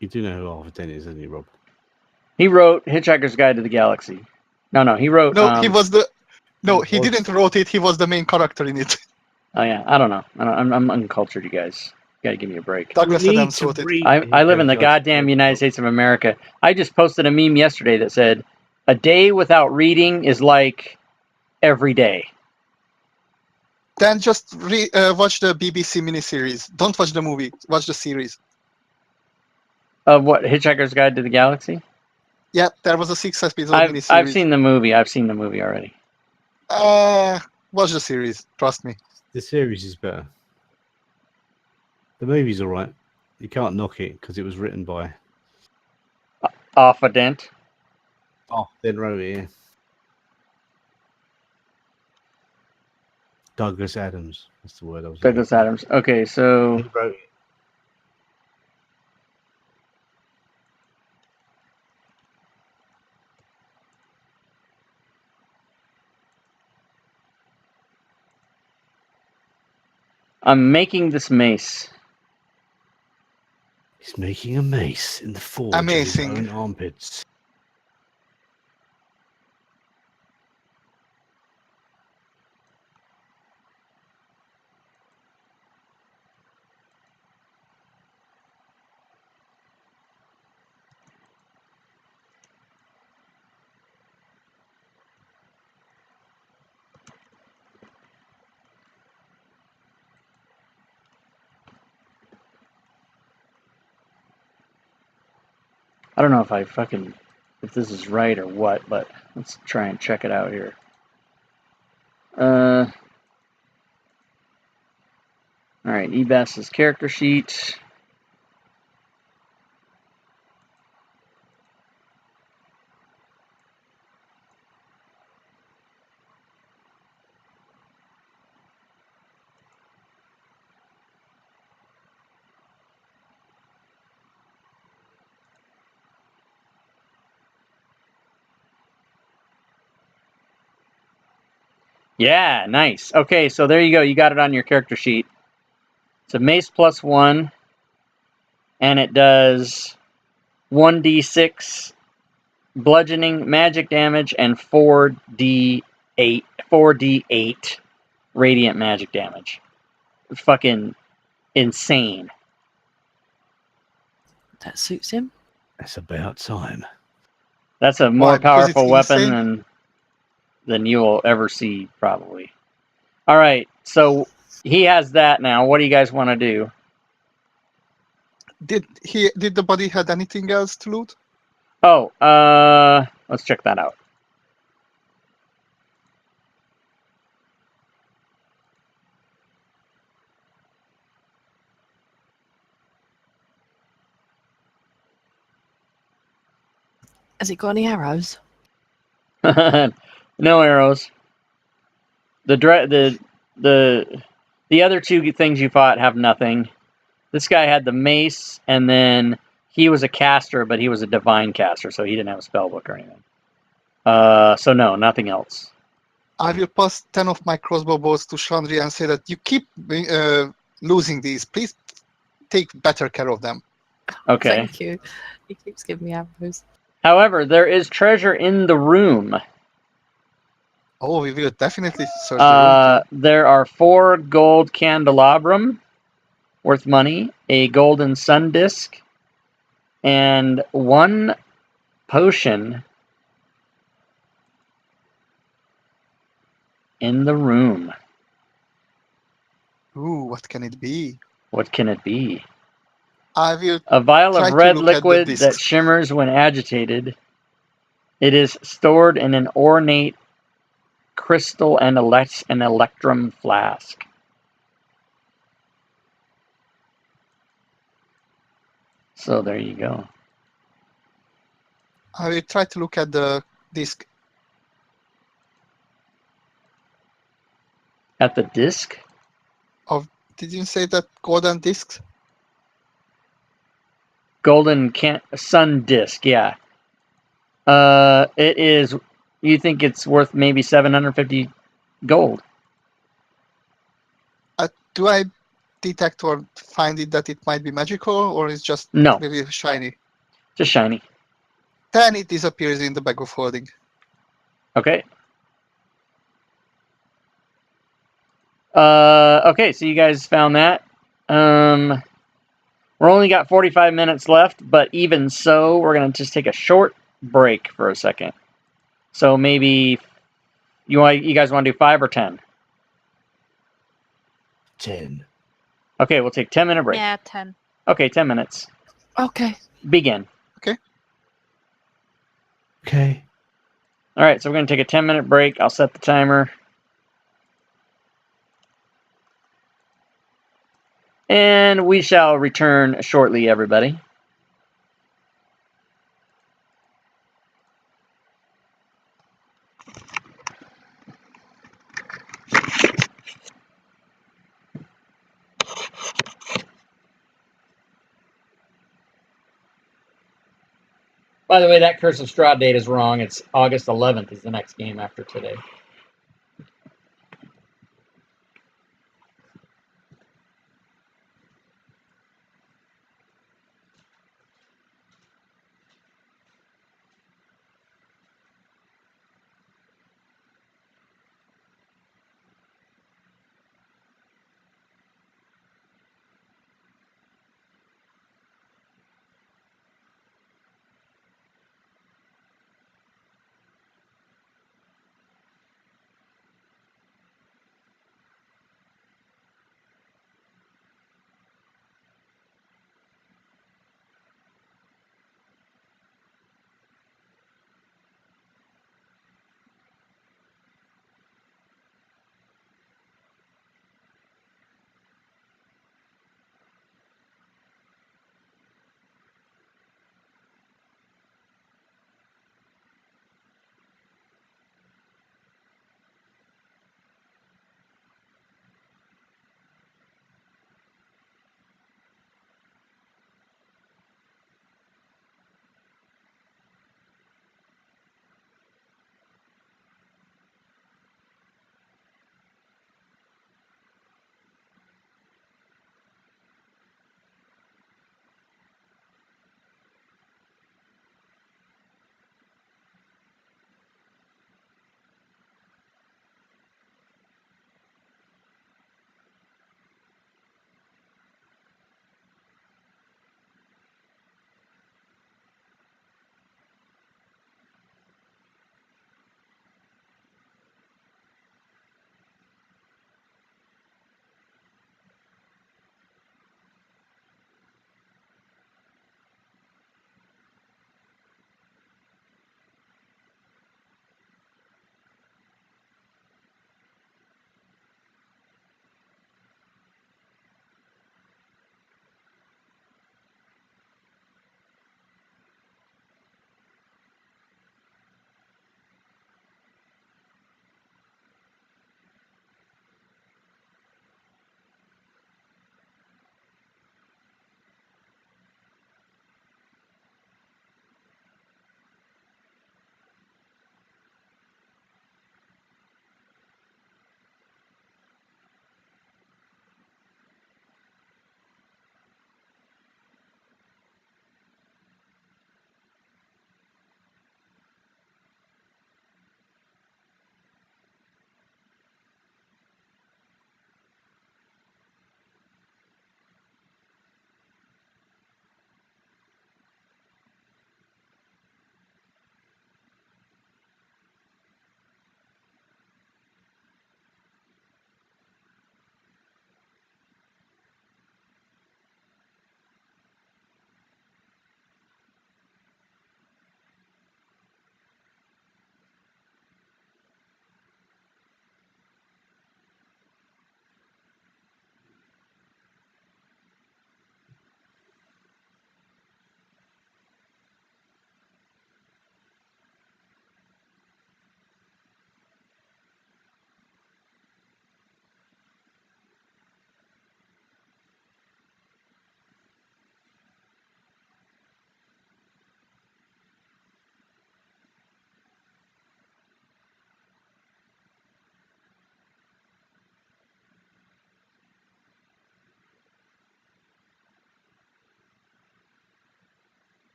You do know who Arthur Dent is, don't you, Rob? He wrote Hitchhiker's Guide to the Galaxy. No, he wrote. No, he was the. No, he was- didn't wrote it. He was the main character in it. Oh yeah, I don't know. I'm uncultured, you guys. You gotta give me a break. Douglas We need Adams to wrote it. read I live in the Hitchhiker's goddamn Guide. United States of America. I just posted a meme yesterday that said, "A day without reading is like every day." Then just watch the BBC miniseries. Don't watch the movie. Watch the series. Of what? Hitchhiker's Guide to the Galaxy? Yeah, there was a 6-episode I've miniseries. seen the movie. I've seen the movie already. Watch the series. Trust me. The series is better. The movie's all right. You can't knock it because it was written by. Off a dent. Oh, then wrote it. Yeah. Douglas Adams. That's the word I was Douglas looking Adams. Okay, so for. He wrote it. I'm making this mace. He's making a mace in the forge Amazing. of his own armpits. I don't know if this is right or what, but let's try and check it out here. All right, Ebas's character sheet. Yeah, nice. Okay, so there you go. You got it on your character sheet. It's a mace +1, and it does 1d6 bludgeoning magic damage and 4d8 radiant magic damage. Fucking insane. That suits him. That's about time. That's a more Why? Because it's powerful weapon insane? than you will ever see, probably. All right, so he has that now. What do you guys want to do? Did the body had anything else to loot? Oh, let's check that out. Has it got any arrows? No arrows. The other two things you fought have nothing. This guy had the mace, and then he was a caster, but he was a divine caster, so he didn't have a spellbook or anything. So no, nothing else. I will pass 10 of my crossbow bolts to Chandri and say that you keep losing these. Please take better care of them. Okay. Thank you. He keeps giving me arrows. However, there is treasure in the room. Oh, we will definitely search the room. There are 4 gold candelabrum worth money, a golden sun disk, and 1 potion in the room. Ooh, what can it be? What can it be? I will A vial try of to red look at the liquid that discs. shimmers when agitated. It is stored in an ornate crystal and an electrum flask. So there you go. I will try to look at the disc. At the disc? Did you say that golden discs? Golden sun disc, yeah. It is. You think it's worth maybe 750 gold? Do I detect or find it that it might be magical, or is just No, maybe shiny? just shiny. Then it disappears in the bag of holding. Okay. Okay, so you guys found that. We're only got 45 minutes left, but even so, we're gonna just take a short break for a second. So maybe you guys want to do 5 or 10? 10. Okay, we'll take 10-minute break. Yeah, 10. Okay, 10 minutes. Okay. Begin. Okay. All right, so we're gonna take a 10-minute break. I'll set the timer. And we shall return shortly, everybody. By the way, that Curse of Strahd date is wrong. It's August 11th is the next game after today.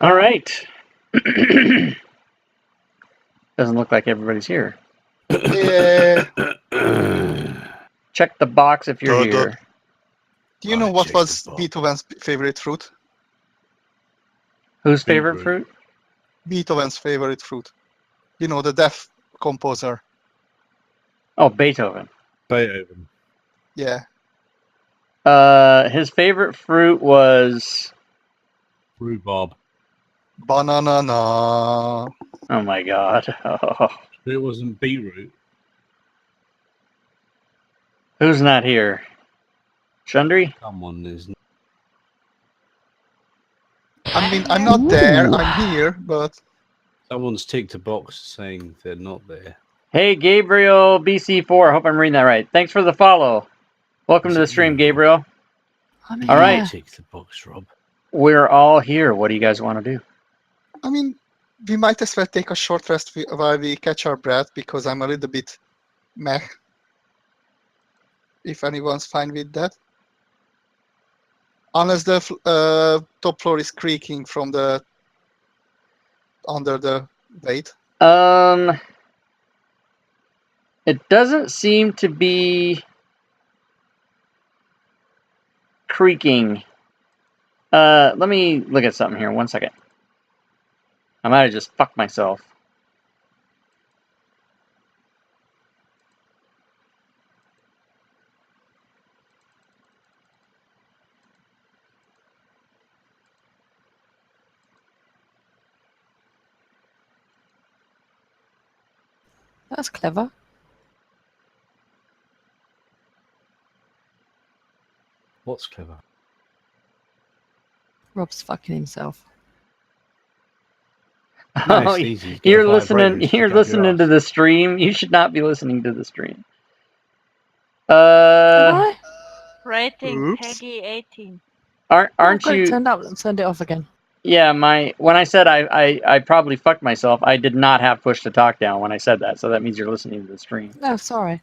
All right. Doesn't look like everybody's here. Yeah. Check the box if you're Do here. you know I what checked was the box. Beethoven's favorite fruit? Whose favorite Beetroot. fruit? Beethoven's favorite fruit. You know, the deaf composer. Oh, Beethoven. Beethoven. Yeah. His favorite fruit was. Rhubarb. Banana. Oh my god. Oh. It wasn't beetroot. Who's not here? Chundry? Someone is. I mean, I'm here. not there. Ooh. I'm here, but Someone's ticked a box saying they're not there. Hey, Gabriel BC4. I hope I'm reading that right. Thanks for the follow. Welcome Is to the it stream, you, Rob? Gabriel. I'm All right. here. Tick the box, Rob. We're all here. What do you guys want to do? I mean, we might as well take a short rest while we catch our breath because I'm a little bit meh. If anyone's fine with that. Unless the top floor is creaking from the under the weight. It doesn't seem to be creaking. Let me look at something here. 1 second. I might have just fucked myself. That's clever. What's clever? Rob's fucking himself. No, Oh, it's easy. You get you're a vibrator listening. and stick You're it up your listening to arse. the stream. You should not be listening to the stream. Am I? Rating Oops. Peggy 18. I've Aren't got it you? turned up and turned it off again. Yeah, when I said I probably fucked myself, I did not have push to talk down when I said that. So that means you're listening to the stream. No, sorry.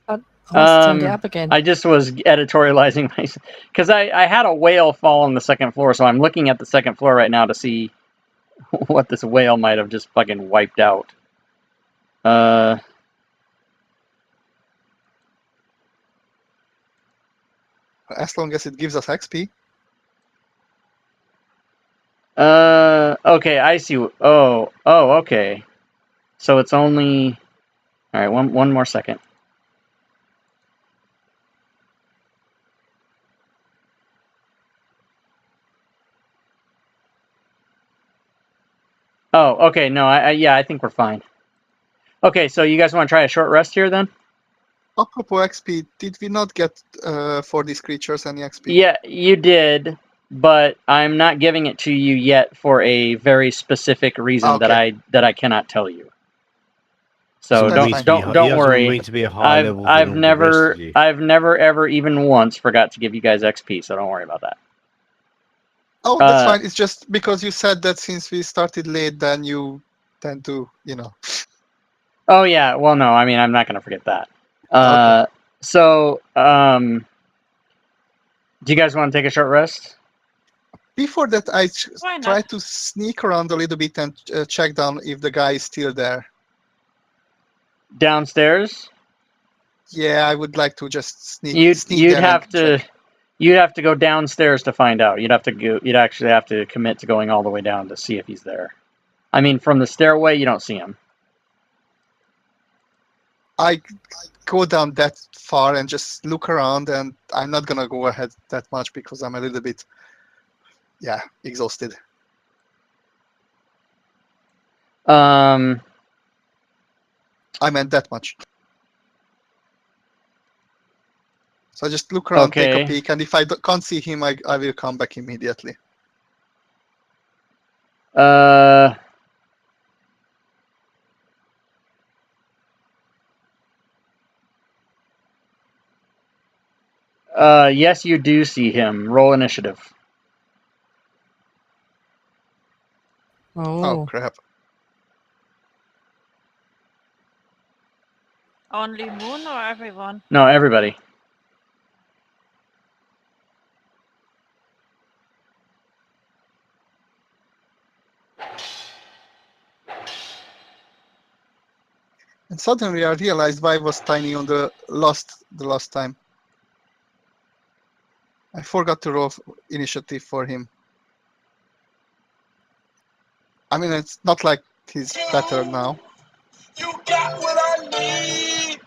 I must have turned it up again. I just was editorializing myself because I had a whale fall on the second floor, so I'm looking at the second floor right now to see what this whale might have just fucking wiped out. As long as it gives us XP. Okay, I see. Oh, okay. So it's only. All right, one more second. Oh, okay. No, yeah, I think we're fine. Okay, so you guys want to try a short rest here then? Apropos XP, did we not get for these creatures any XP? Yeah, you did, but I'm not giving it to you yet for a very specific reason that I cannot tell you. So That's fine. don't He doesn't want worry. me to be a high level than I've all the rest never of you. I've never ever even once forgot to give you guys XP, so don't worry about that. Oh, that's fine. It's just because you said that since we started late, then you tend to, Oh yeah, well no, I mean I'm not gonna forget that. Okay. So do you guys want to take a short rest? Before that, I Why not? try to sneak around a little bit and check down if the guy is still there. Downstairs? Yeah, I would like to just sneak You'd there have and to check. you'd have to go downstairs to find out. You'd actually have to commit to going all the way down to see if he's there. I mean, from the stairway, you don't see him. I go down that far and just look around, and I'm not gonna go ahead that much because I'm a little bit, exhausted. I meant that much. So I just look around, take Okay. a peek, and if I can't see him, I will come back immediately. Yes, you do see him. Roll initiative. Oh Oh. crap! Only Moon or everyone? No, everybody. And suddenly I realized why I was tiny on the last time. I forgot to roll initiative for him. I mean, it's not like he's better now. You got what I need.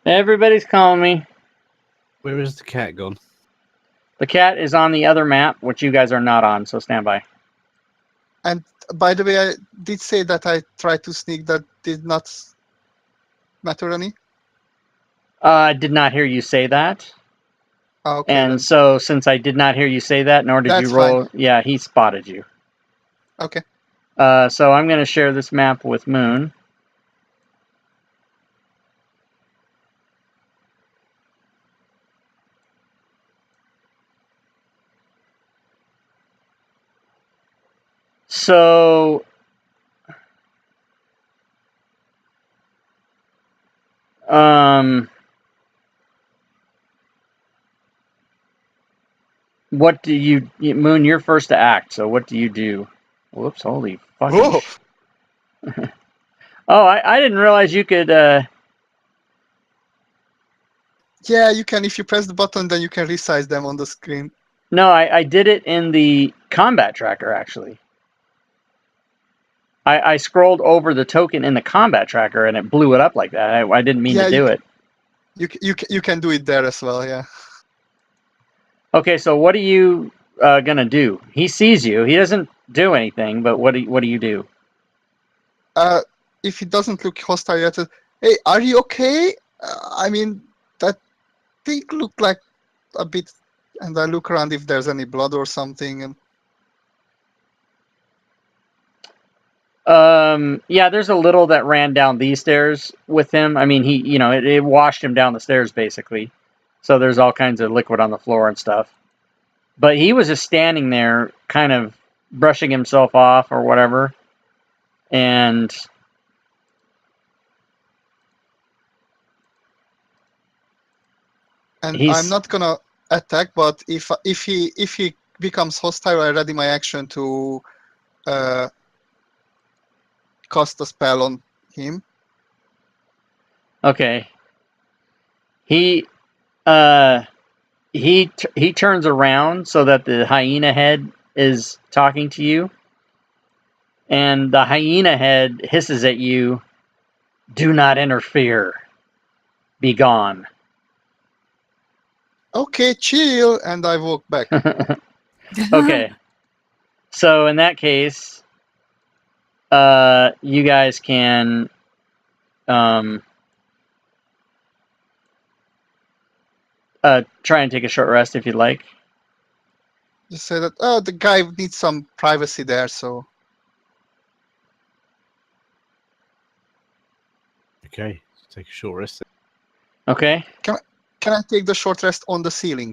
Everybody's calling me. Where is the cat gone? The cat is on the other map, which you guys are not on, so stand by. And by the way, I did say that I tried to sneak. That did not matter any. I did not hear you say that. Okay, And then. so, since I did not hear you say that, nor did That's you roll, yeah, he spotted you. Okay. So I'm going to share this map with Moon. So, what do you, Moon, you're first to act, so what do you do? Whoops, holy fucking Oh, Oh, I didn't realize you could, yeah, you can. If you press the button, then you can resize them on the screen. no, I did it in the combat tracker, actually. I scrolled over the token in the combat tracker, and it blew it up like that. I didn't mean Yeah, to do it. You can do it there as well. Yeah. Okay, so what are you gonna do? He sees you. He doesn't do anything, but what do you do? If it doesn't look hostile yet, hey, are you okay? I mean, that thing looked like a bit, and I look around if there's any blood or something. And Yeah, there's a little that ran down these stairs with him. I mean, it washed him down the stairs basically. So there's all kinds of liquid on the floor and stuff. But he was just standing there, kind of brushing himself off or whatever, and I'm not gonna attack, but if he becomes hostile, I ready my action to cast a spell on him. Okay. He turns around so that the hyena head is talking to you, and the hyena head hisses at you, "Do not interfere. Be gone." Okay, chill, and I walk back. Okay. So in that case, you guys can try and take a short rest if you'd like. Just say that the guy needs some privacy there, so Okay, take a short rest. Okay. can I take the short rest on the ceiling?